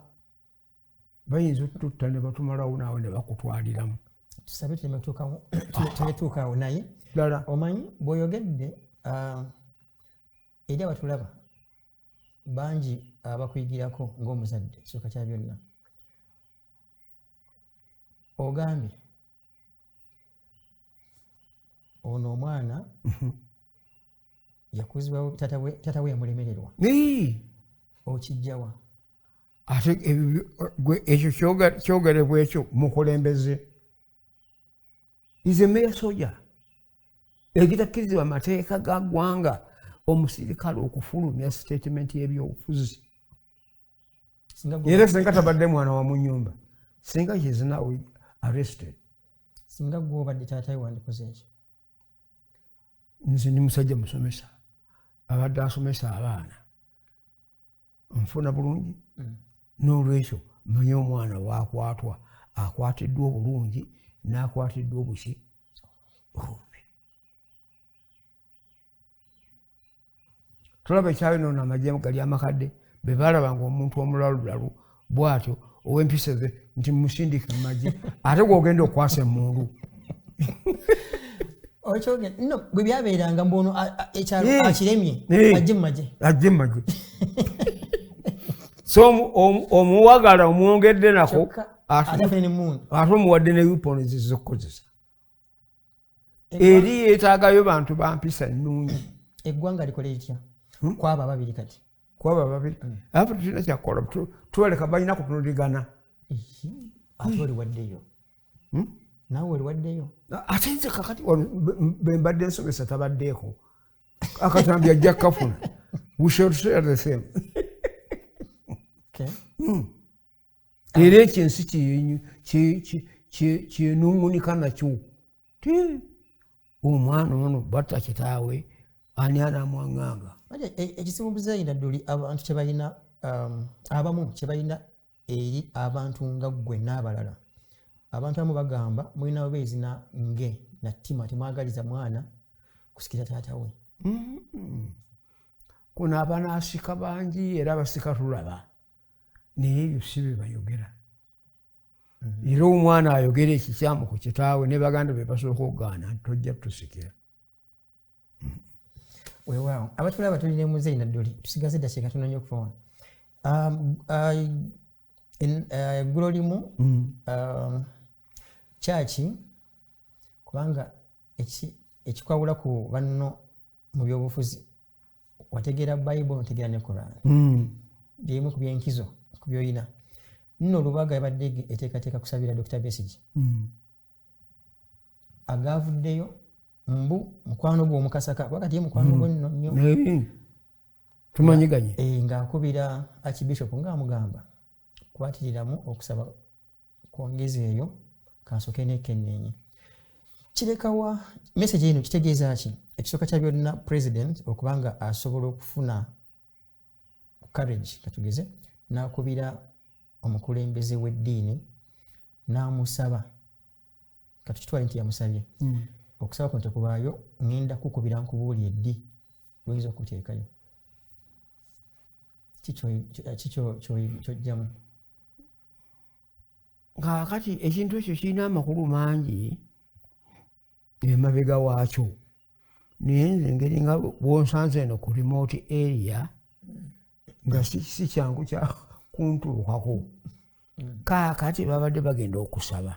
bayinza otutta ne batumalawo naawe ne bakutwaliramu tusabe tumetuukawo naye omanyi bw'oyogedde eri abatulaba bangi abakuyigirako ng'omuzadde kisooka kya byonna ogambye ono omwana yakuzibwawo taata we yamulemererwa okijjawa ate ekyo kyogerebwa ekyo mukulembeze ize meya soja egitakkirizibwa amateeka ga ggwanga omusirikale okufulumya sitatimenti y'ebyobufuzi era singa tabadde mwana wa mu nnyumba singa is now arrested singa gw'obadde taatawe wandikoze ekyo nze ndi musajja musomesa abadde asomesa abaana nfuna bulungi n'olwekyo manye omwana waakwatwa akwatiddwa obulungi n'akwatiddwa obuki obubi tulaba ekyawe noono amagye gali amakadde be baalabanga omuntu omulalulalu bw'atyo ow'empisa ze nti musindike mu magye ate gw'ogenda okwasa emmundu no bwe byabeeranga mbu ono ekyalo akiremye ajje mu magye so omuwagala omwongedde nako atafune n'emmundu ate omuwadde ne weapons zizokkozesa eri yeetaagayo bantu bampisa ennungi eggwanga likola litya kwaba ababiri kati kwaba babiri apo tulina kyakola tubaleka balina kutunuligana ate oli waddeyo naawe oliwaddeyo ate nze kakati be mbadde nsomesa tabaddeeko akatambi ajja kafuna we should share the same era ekyensi kyenuŋunika nakyo ti omwana ono batta kitaawe ani anamwaŋŋanga ekizibu buzayi nadduli abantu kyebalina abamu kyebalina eri abantu nga ggwe n'abalala abantu abamu bagamba mulina bubeezi nge nattima temwagaliza mwana kusikira taata we kuno abanaasika bangi era abasika tulaba naye ebyo si bye bayogera era omwana ayogera ekikyamu ku kitaawe ne baganda be basooka okugaana nti tojja tusikira weewaawo abatulaba tulina muzeeyi nadduli tusigaze eddakiika tunoonya okufawana eggulo limu kyaki kubanga ekikwawula ku banno mu byobufuzi wategeera bayibuli otegeera ne Quran byemu ku byenkizo ku byoyina nno olubaga yabadde eteekateeka kusabira Dr. Besigye agaavuddeyo mbu mukwano gwe omukasaka wakati ye mukwano gwe nno nnyo tumanyiganye ng'akubira archbishop ng'amugamba kwatiriramu okusaba kwongezi eyo kansoke nekenneenye kirekawa message eno kitegeeza ki ekisooka kya byonna president okubanga asobola okufuna courage katugeze n'akubira omukulembeze w'eddiini n'amusaba katukitwale nti yamusabye okusaba kuno tekubaayo ŋŋenda kukubira nkubuulya eddi lwoyinza okuteekayo kyojjamu kaakati ekintu ekyo kirina amakulu mangi emabega waakyo naye nze engeri nga bwonsanze eno ku remote area nga si kyangu kya kuntuukako kaakati babadde bagenda okusaba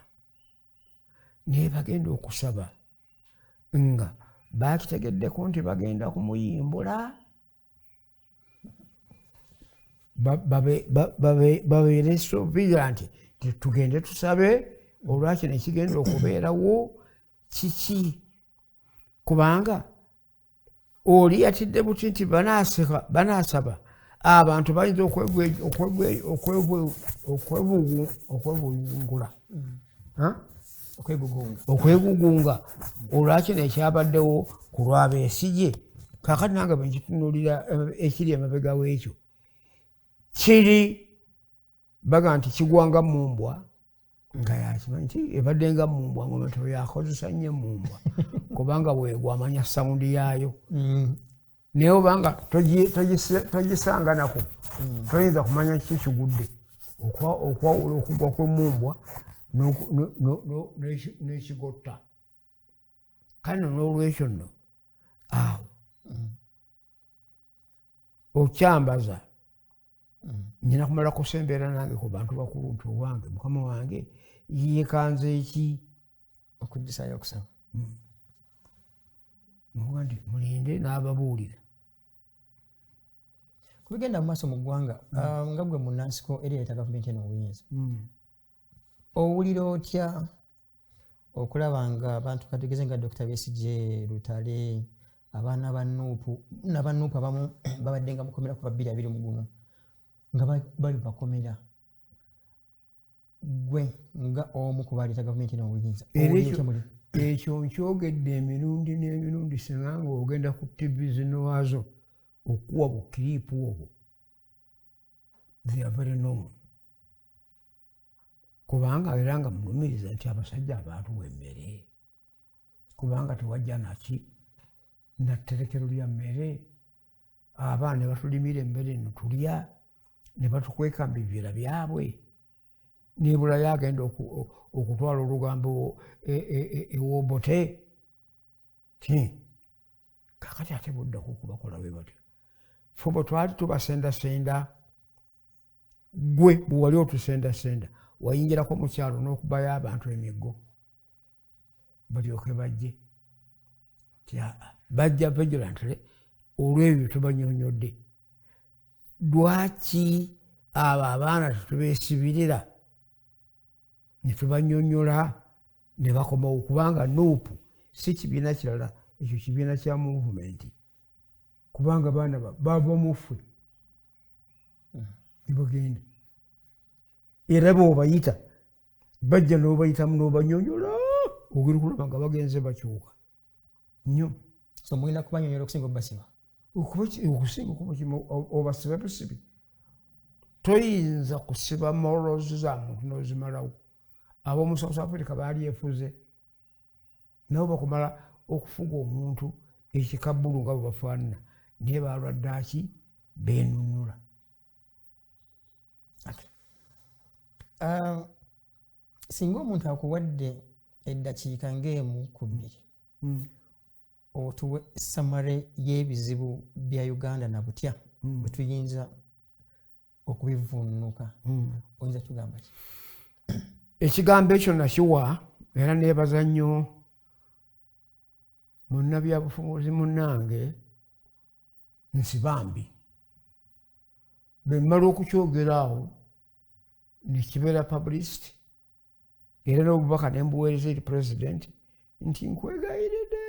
naye bagenda okusaba nga bakitegeddeko nti bagenda kumuyimbula babeere so vigilant tugende tusabe olwaki nekigenda okubeerawo kiki kubanga oli yatidde buti nti banaasaba abantu bayinza okwegugunga olwaki nekyabaddewo ku lwabeesigye kakati nange bwenkitunuulira ekiri emabega w'ekyo kiri baga nti kigwanga mumbwa nga yakimanyi nti ebadde nga mumbwa ngaomuntu yakozesa nnyo mumbwa kubanga bwegwa amanya sawundi yaayo naye obanga togisanganaku toyinza kumanya kiki kigudde okwawula okugwa kw'emumbwa n'ekigotta kale n'olwekyo nno awo okyambaza nyina kumala kusembeera nange ku bantu bakulu nti owange mukama wange yeekanze eki okuddisayo okusaba nti mulinde n'ababuulira ku bigenda mu maaso mu ggwanga nga gwe munansiko eri ereeta gavumenti eno obuyinza owulira otya okulaba nga abantu katugeze nga Dr. Besigye Lutale abaana nabanuupu abamu babadde nga mukomera ku ba 221 nga bali bakomera gwe nga omu ku baleeta gavumenti n'obuyinza ekyo nkyogedde emirundi n'emirundi singa nga ogenda ku TV zino waazo okuwa bukiriipu obwo they are very normal kubanga era nga mulumiriza nti abasajja abatuwa emmere kubanga tewajja naki natterekero lya mmere abaana ne batulimira emmere netulya ne batukweka mu bibira byabwe nebulayo agenda okutwala olugambo ewobote kakati ate buddaku okubakola bwe batyo fe bwe twali tubasendasenda gwe bwe wali otusendasenda wayingirako mu kyalo n'okubayo abantu emiggo balyoke bajje bajja vigilantly olw'ebyo tubanyonyodde lwaki abo abaana tetubeesibirira ne tubanyonyola ne bakomawo kubanga nuupu si kibiina kirala ekyo kibiina kya movement kubanga baana bava muffe nebagenda era bwobayita bajja n'obayitamu n'obanyonyola ogeri kulaba nga bagenze bakyuka nnyo so mulina kubanyonyola okusinga obasiba okusinga okuba obasiba busibi toyinza kusiba morals za muntu n'ozimalawo ab'omu South Africa baali efuze nabo bakumala okufuga omuntu ekikabbulu nga bwe bafaanana naye balwadde aki beenunula. Singa omuntu akuwadde eddakiika ng'emu ku bbiri otuwe samare y'ebizibu bya Uganda na butya bwe tuyinza okubivvuunuka oyinza tugamba ki? Ekigambo ekyo nakiwa era neebaza nnyo munnabyabufuzi munnange Nsibambi bwe mmala okukyogera awo ne kibeera publicity era n'obubaka ne mbuweereza eri pulezidenti nti nkwegayiridde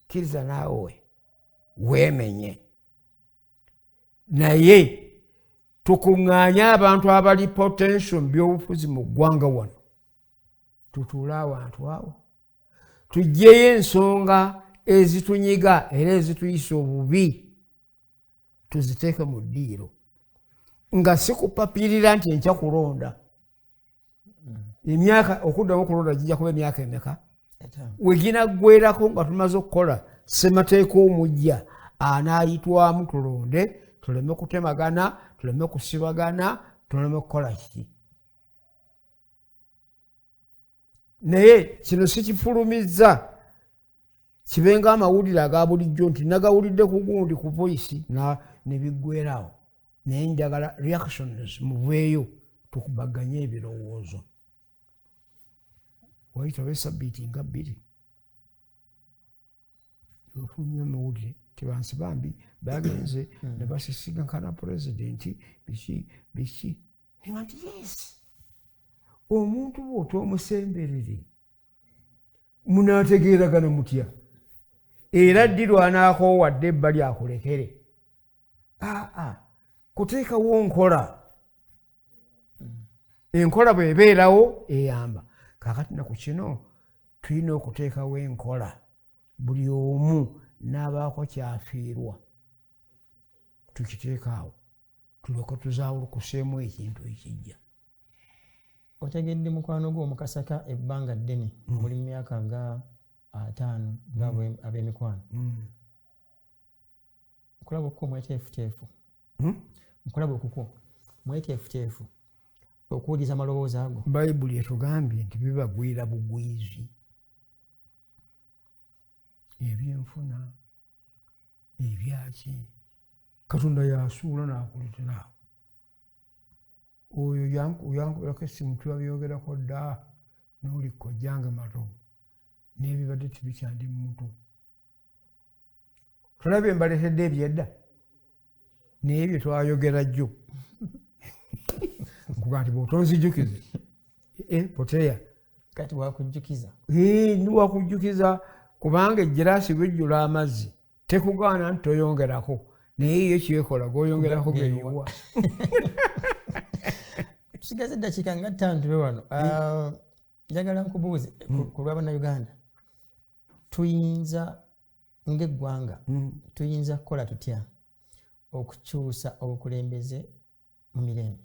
kkiriza naawe weemenye naye tukuŋŋaanye abantu abali potential mu byobufuzi mu ggwanga wano tutuule awantu awo tuggyeyo ensonga ezitunyiga era ezituyisa obubi tuziteeke mu ddiiro nga si kupapirira nti enkya kulonda emyaka okuddamu okulonda gijja kuba emyaka emeka weginaggwerako nga tumaze okukola ssemateeka omujja anaayitwamu tulonde tuleme kutemagana tuleme kusibagana tuleme kukola kiki naye kino sikifulumizza kibenga amawulire aga bulijjo nti nagawulidde ku gundi ku voice ne biggwerawo naye njagala reactions muveeyo tukubaganye ebirowoozo wayitawo esabbiiti nga bbiri ofulumya amawulire Nsibambi bagenze ne basisinkana pulezidenti biki nga nti yes omuntu bw'otoomusemberere munaategeeragana mutya era ddi lwanakoowadde ebbali akulekere kuteekawo nkola enkola bw'ebeerawo eyamba kaakati naku kino tulina okuteekawo enkola buli omu n'abaako kyafiirwa tukiteekaawo tulyoke tuzaawulukuseemu ekintu ekijja. Otegedde mukwano gwo Mukasaka ebbanga ddene muli mu myaka nga 5 nga ab'emikwano mukulaba okukwo mweteefuteefu mukulaba okukwo mweteefuteefu okuwuliza amaloboozi ago. Bayibuli etugambye nti bibagwira bugwizi ebyenfuna ebyaki Katonda yasuula n'akuletera oyo yankubirako essimu tubabyogerako dda n'oli kojjange mato n'ebibadde tibikyandi mu muto tulabye mbaleetedde ebyedda naye bye twayogera jjo nkuga nti bw'otonzijukize poteya kati wakujjukiza ndiwakujjukiza kubanga ejjeraasi bwejjula amazzi tekugaana nti toyongerako naye ye kyekola goyongerako geyiwa. Tusigaze eddakiika nga 5 tube wano njagala nkubuuze ku lw'Abannayuganda tuyinza ng'eggwanga tuyinza kukola tutya okukyusa obukulembeze mu mirembe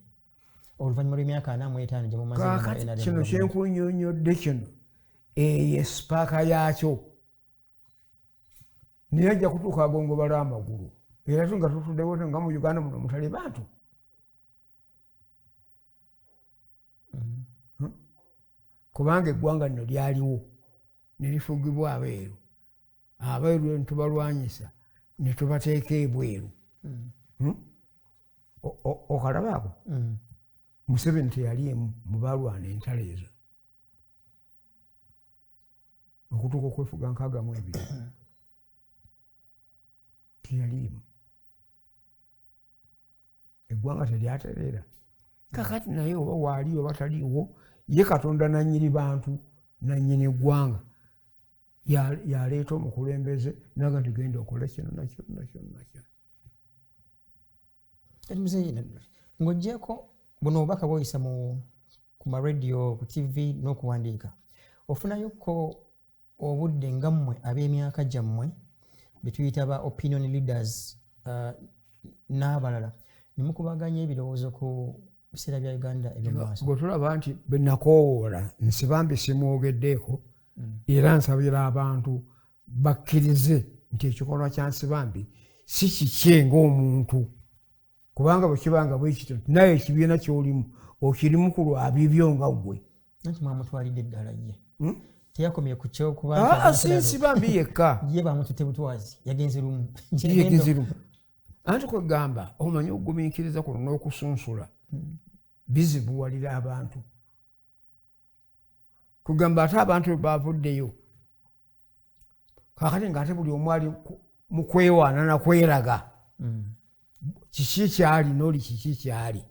oluvannyuma lw'emyaka 45 gye mumaze kaakati kino kyenkunyonyodde kino eyo sipaaka yaakyo naye ajja kutuuka agongobala amagulu era nga tutuddewo nga mu Uganda muno mutali bantu kubanga eggwanga lino lyaliwo ne lifugibwa abeeru abeeru ne tubalwanyisa ne tubateeka ebweru okalabaako Museveni teyali emu mu balwana entalo ezo okutuuka okwefuga 62 teyaliimu eggwanga teryatereera kakati naye oba waaliwo oba taliiwo ye Katonda nannyini bantu nannyini ggwanga yaleeta omukulembeze naga nti genda okola kino nakyo. Ng'oggyeko buno obubaka bw'oyisa ku maradio, ku TV n'okuwandiika, ofunayokko obudde nga mmwe ab'emyaka gyammwe be tuyita ba opinion leaders n'abalala ne mukubaganya ebirowoozo ku biseera bya Uganda eby'omumaaso? Gwe tulaba nti bwe nakoowoola nsibambi simwogeddeeko era nsabira abantu bakkirize nti ekikolwa kya Nsibambi si kikye ng'omuntu, kubanga bwe kibanga bwe kityo naye ekibiina ky'olimu okirimu ku lwabibyo nga ggwe. Anti mwamutwalidde eddala ye teyakomye ku kyo kuba si Nsibambi yekka ye bamutute butwazi yagenze lumu. Anti kwegamba omanyi okugumiikiriza kuno n'okusunsula bizibuwalira abantu. Kugamba ate abantu bwe bavuddeyo kaakati ng'ate buli omu ali mu kwewaana na kweraga kiki kyali n'oli kiki kyali.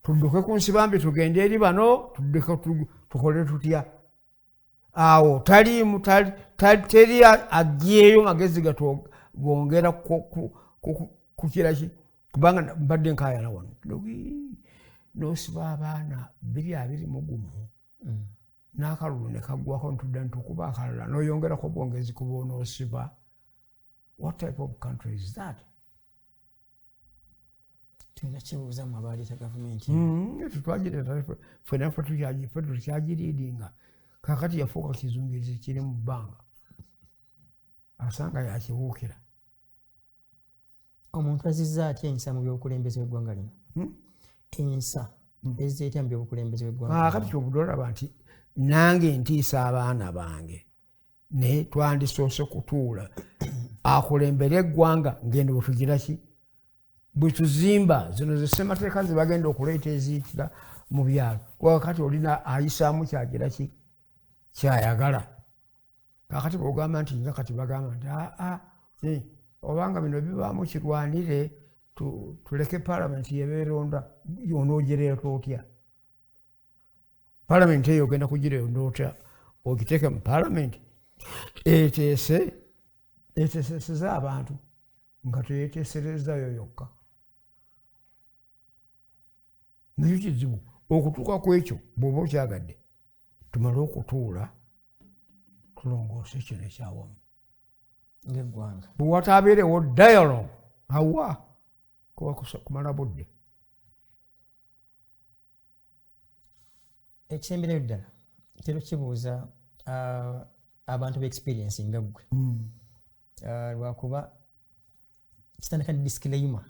Tudduke ku Nsibambi tugende eri bano tudduke tukole tutya? Awo teri aggyeyo magezi gatwongera ku kiraki, kubanga mbadde nkaayana wano n'osiba abaana 221 n'akalulu ne kaggwako ntudda ntukuba akalala n'oyongerako bwongezi ku boonoosiba. What type of country is that? Tulina kibuuza mu abaleeta gavumenti. Tetwagireeta ffenaffe tukyagiriidinga kaakati yafuuka kizungirizi kiri mu bbanga asanga yakibuukira. Omuntu azizza atya ensa mu byobukulembeze bw'eggwanga lino? Ensa ezza etya mu byobukulembeze bw'eggwanga? Kaakati kyobudde olaba nti nange ntiisa abaana bange naye twandisoose kutuula akulembera eggwanga ngendo bwetugira ki bwe tuzimba zino ze ssemateeka ze bagenda okuleeta eziyitira mu byalo wakati olina ayisaamu kyagira ki kyayagala. Kaakati bwogamba nti nga kati bagamba nti obanga bino bibaamu kirwanire tuleke palamenti yebeeronda yonoogireeta otya? Palamenti eyo ogenda kugironda otya? Ogiteeke mu palamenti eteeseseza abantu nga teyeteeserezayo yokka. Nakyo kizibu okutuuka ku ekyo bw'oba okyagadde tumale okutuula tulongoose kino ekyawamu ng'eggwanga. bwe wataabeerewo dialogue awa kuba kumala budde. Ekisembereyo ddala tero kibuuza abantu b'experience nga ggwe lwakuba kitandika disclaimer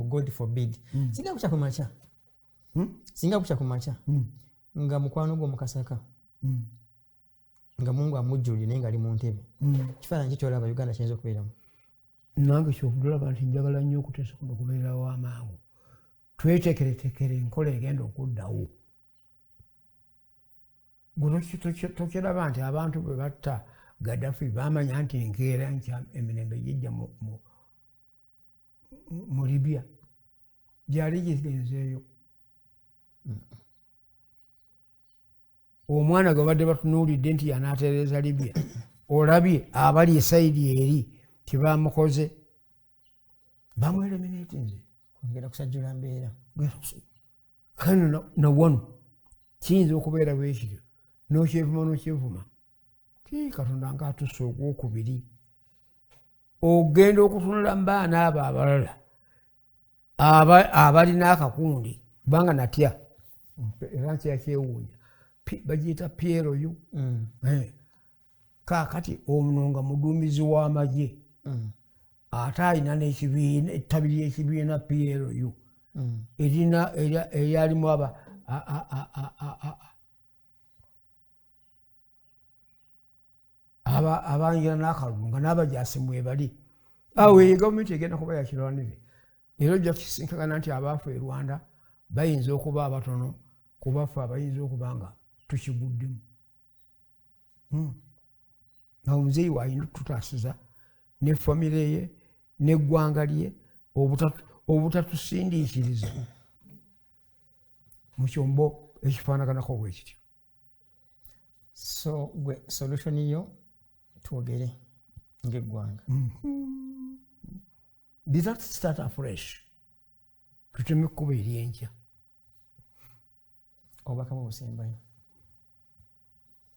God forbid singa kukya ku makya singa kukya ku makya nga mukwano gwo mukasaka nga Mungu amujjulire naye nga ali mu ntebe kifaananyi kikyolaba Uganda kiyinza okubeeramu. Nange kyokudolaba nti njagala nnyo okuteesa kuno okubeerawo amangu twetekeretekere enkola egenda okuddawo. Guno tokiraba nti abantu bwe batta Gaddafi baamanya nti enkeera nkya emirembe gijja mu Libya gyali gigenzeeyo. Omwana gwe badde batunuulidde nti yanaatereeza Libya olabye abali esayidi eri tibamukoze bamweleminatinze kwongera kusajjula mbeera. kano nawano kiyinza okubeera bwekityo n'okyevuma Katonda ng'atusse ogwokubiri ogenda okutunula mu baana abo abalala abalina akakundi kubanga natya era nkyakyewuunya bagiyita PLU. Kaakati ono nga muduumizi w'amagye ate alina n'ekibiina ettabi ly'ekibiina PLU eryalimu abanjira n'akalulu nga n'abajaasi mwebali. Awo eyo gavumenti egenda kuba yakirwanire. Era ojja kukisinkagana nti abaafu e Rwanda bayinza okuba abatono ku baffe abayinza okuba nga tukiguddemu. Awo omuzeeyi waayina tutasiza ne famire ye n'eggwanga lye obutatusindiikiriza mu kyombo ekifaanaganako bwe kityo. So gwe solution yo twogere ng'eggwanga. Let's start afresh. Tuteme kuba eryenkya. Obubaka bw'obusembayo.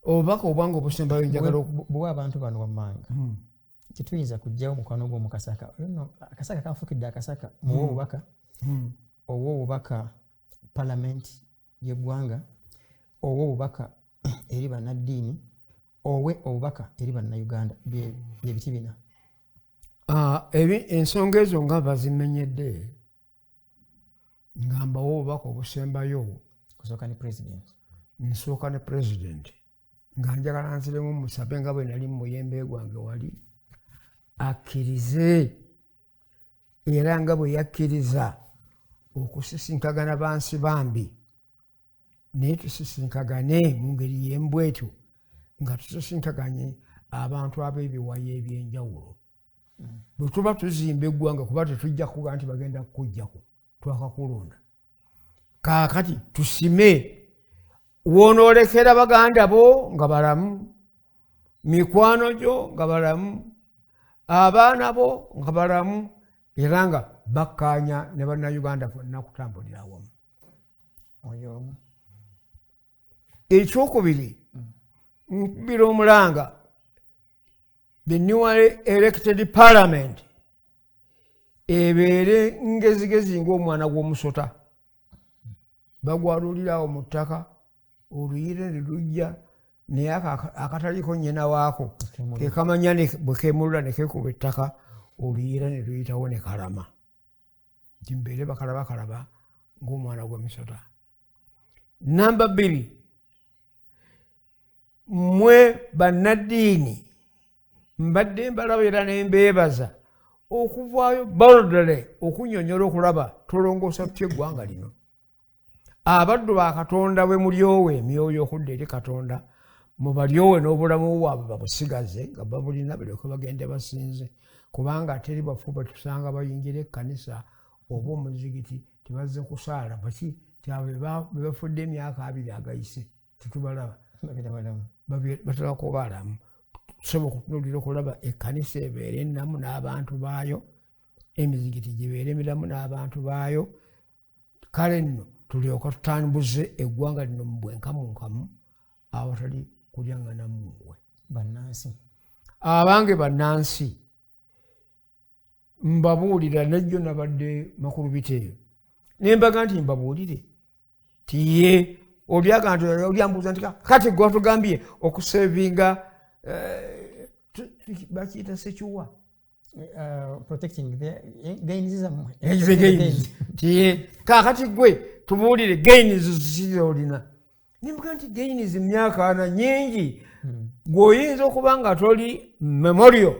Obubaka obwanga obusembayo njagala buwa abantu bano wammanga. Tetuyinza kujjawo mukwano gw'omu Kasaka. Akasaka kanfukidde akasaka muwe obubaka. Owo obubaka palamenti y'eggwanga. Owo obubaka eri bannaddiini. Owe obubaka eri bannayuganda. Bye biti bina. Ensonga ezo nga bazimenyedde ngamba obubaka obusembayo kusooka ne president. Nsooka ne president nga njagala nziremu musabe nga bwe nali mu muyembe gwange wali akkirize era nga bwe yakkiriza okusisinkagana bansi bambi naye tusisinkagane mu ngeri y'embwetyo nga tusisinkaganye abantu ab'ebiwayi eby'enjawulo. Bwe tuba tuzimba eggwanga kuba tetujja kuga nti bagenda kukugjaku twakakulonda. Kaakati tusime woonoolekera baganda bo nga balamu, mikwano gyo nga balamu, abaana bo nga balamu era nga bakkaanya ne bannayuganda bonna kutambulira awamu. Oyo Ekyokubiri nkubira omulanga the newly elected parliament ebeere ngezigezi ng'omwana gw'omusota. Bagwalulirawo mu ttaka oluyire ne lujja naye akataliko nnyina waako kekamanya bwe keemulula ne keekuba ettaka oluyire ne luyitawo ne kalama. Nti mbeere bakalabakalaba ng'omwana gw'emisota. Namba 2, mmwe bannaddiini mbadde mbalaba era ne mbeebaza okuvaayo boldly okunnyonnyola okulaba tulongoosa tutya eggwanga lino. Abaddu ba Katonda bwe mulyowe emyoyo okudda eri Katonda mubalyowe n'obulamu bwabwe babusigaze nga babulina balyoke bagende basinze kubanga ateri bafu batusanga bayingira ekkanisa oba omuzigiti tebazze kusaala baki kyabwe befudde emyaka 2 agayise tetubalaba batera kuba alamu. Tusobola okutunulira okulaba ekkanisa ebeere ennamu n'abantu baayo, emizigiti gibeere emiramu n'abantu baayo. Kale nno tulyoka tutambuze eggwanga lino mu bwenkamunkamu awatali kulyangana mungwe. bannansi Abange bannansi mbabuulira nejjo nabadde makulu biteeyo nembaga nti mbabuulire tiye olyagantu olyambuuza nti kati gwe watugambye okusevinga bakiyita sekiwa protecting the gains zammwe tiye kakati gwe tubuulire gains zizolina nimbuga nti gains myaka 4 nyingi gweoyinza okuba nga toli memorial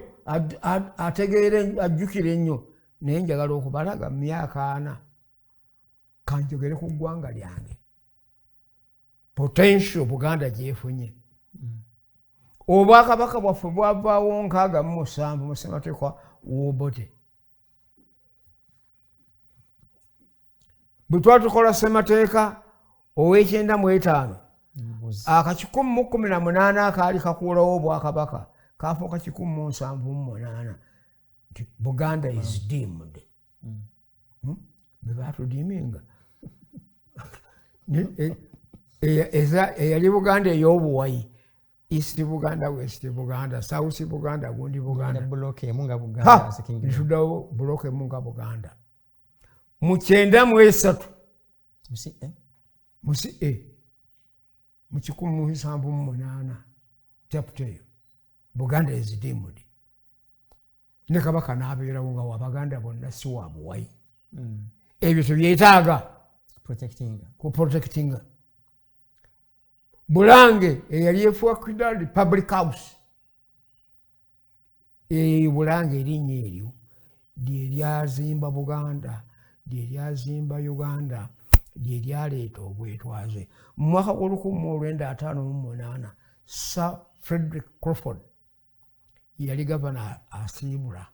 ategeere ajjukire ennyo naye njagala okubalaga myaka 4 kanjogere ku ggwanga lyange potential Buganda gyefunye. Obwakabaka bwaffe bwavaawo 67 mu ssemateeka w'Obote. Bwe twatukola ssemateeka ow'e95 akakiku 18 akaali kakuulawo obwakabaka kafuuka 178 nti Buganda is deemed. Bwe baatudiiminga eyali Buganda ey'obuwayi East Buganda, West Buganda, South Buganda, gundi Buganda. Block emu nga Buganda sekingi. Nitudawo block emu nga Buganda. Mu 93 mu 178 chapter Buganda is deemed. Ne kabaka n'abeerawo nga w'Abaganda bonna si wa buwayi. Ebyo tubyetaaga protecting. Bulange eyali efuuka Republic House. Bulange erinnya eryo lye lyazimba Buganda, lye lyazimba Uganda, lye lyaleeta obwetwaze. Mu mwaka gw'1958 Sir Frederick Crawford yali gavana asiibula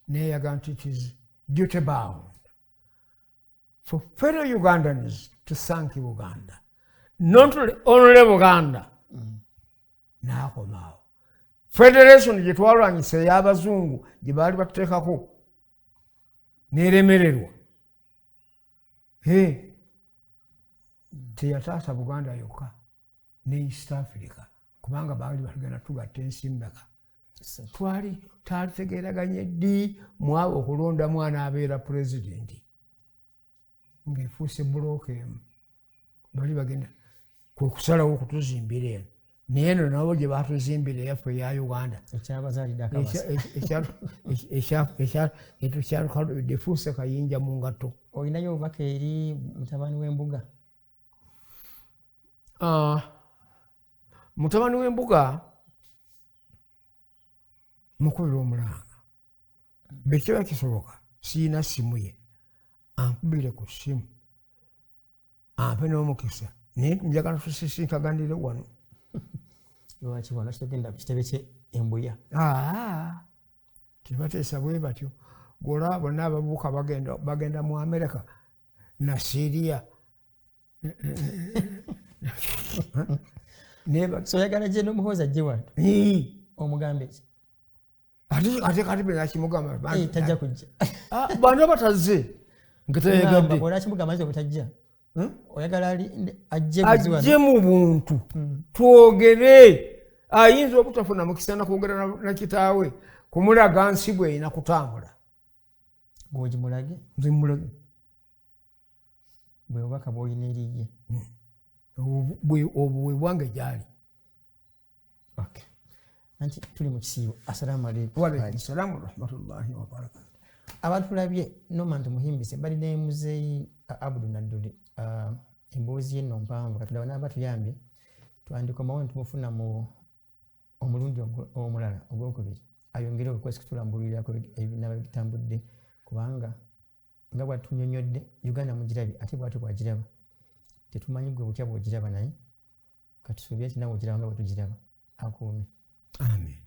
neyaga nti it is duty bound for fellow Ugandans to thank Buganda. Not only Buganda, n'akomaawo. Federation gye twalwanyisa ey'abazungu gye baali batuteekako n'eremererwa teyataasa Buganda yokka ne East Africa kubanga baali batugenda tugatta ensi mmeka. Twali talitegeeraganye ddi mwabo okulonda mwana abeera pulezidenti ng'efuuse bulooka emu bali bagenda kwe kusalawo okutuzimbira eno naye eno nabo gye baatuzimbira eyaffe eya Uganda ekyalukalubidde efuuse kayinja mu ngatto. Olinayo obubaka eri mutabani w'embuga? Mutabani w'embuga mukubira omulanga bwe kiba kisoboka siina simu ye ankubire ku ssimu ampe n'omukisa naye njagala tusisinkagandire wano. Lwaki wano kitagenda ku kitebe kye Embuya? Tebateesa bwe batyo. Golaba bonna abavubuka bagenda mu America na Syria. So oyagala gye n'omuhoozi ajje wano omugambe ki? Ate kati bwe nakimugamba tajja kujja. Bano batazze ngeteyegadde. Olwakimugamba nti obutajja oyagala ajje mu buntu twogere. Ayinza obutafuna mukisa na kwogera na kitaawe kumulaga nsi bwe ina kutambula. Gw'ogimulage? Nze mulage. Bwe bubaka bw'olina eriye? Obwe bwange gyali. Okay. Anti tuli mu kisiibo. Assalamu alaikum. Wa alaikum salaam wa rahmatullahi wa barakatuh. Abantu tulabye Norman tumuhimbise bali ne Muzeeyi Abdul Nadduli emboozi yenno mpanvu katulaba n'abatuyambye twandikomawo tumufuna mu omulundi omulala ogwokubiri ayongere okukwesa kutulambulirako ebinaba bitambudde kubanga nga bwatunyonyodde Uganda mugirabye ate bwatu bwagiraba tetumanyi gwe butya bwogiraba naye katusuubire nti nawe ogiraba nga bwetugiraba akuume. Amen.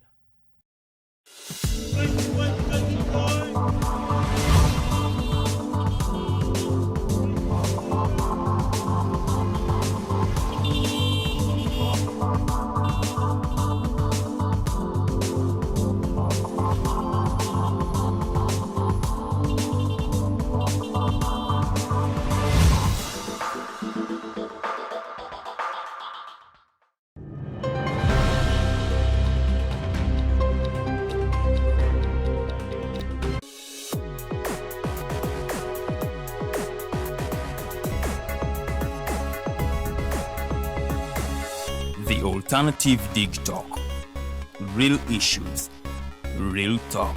The Alternative Dig Talk. Real issues, real talk.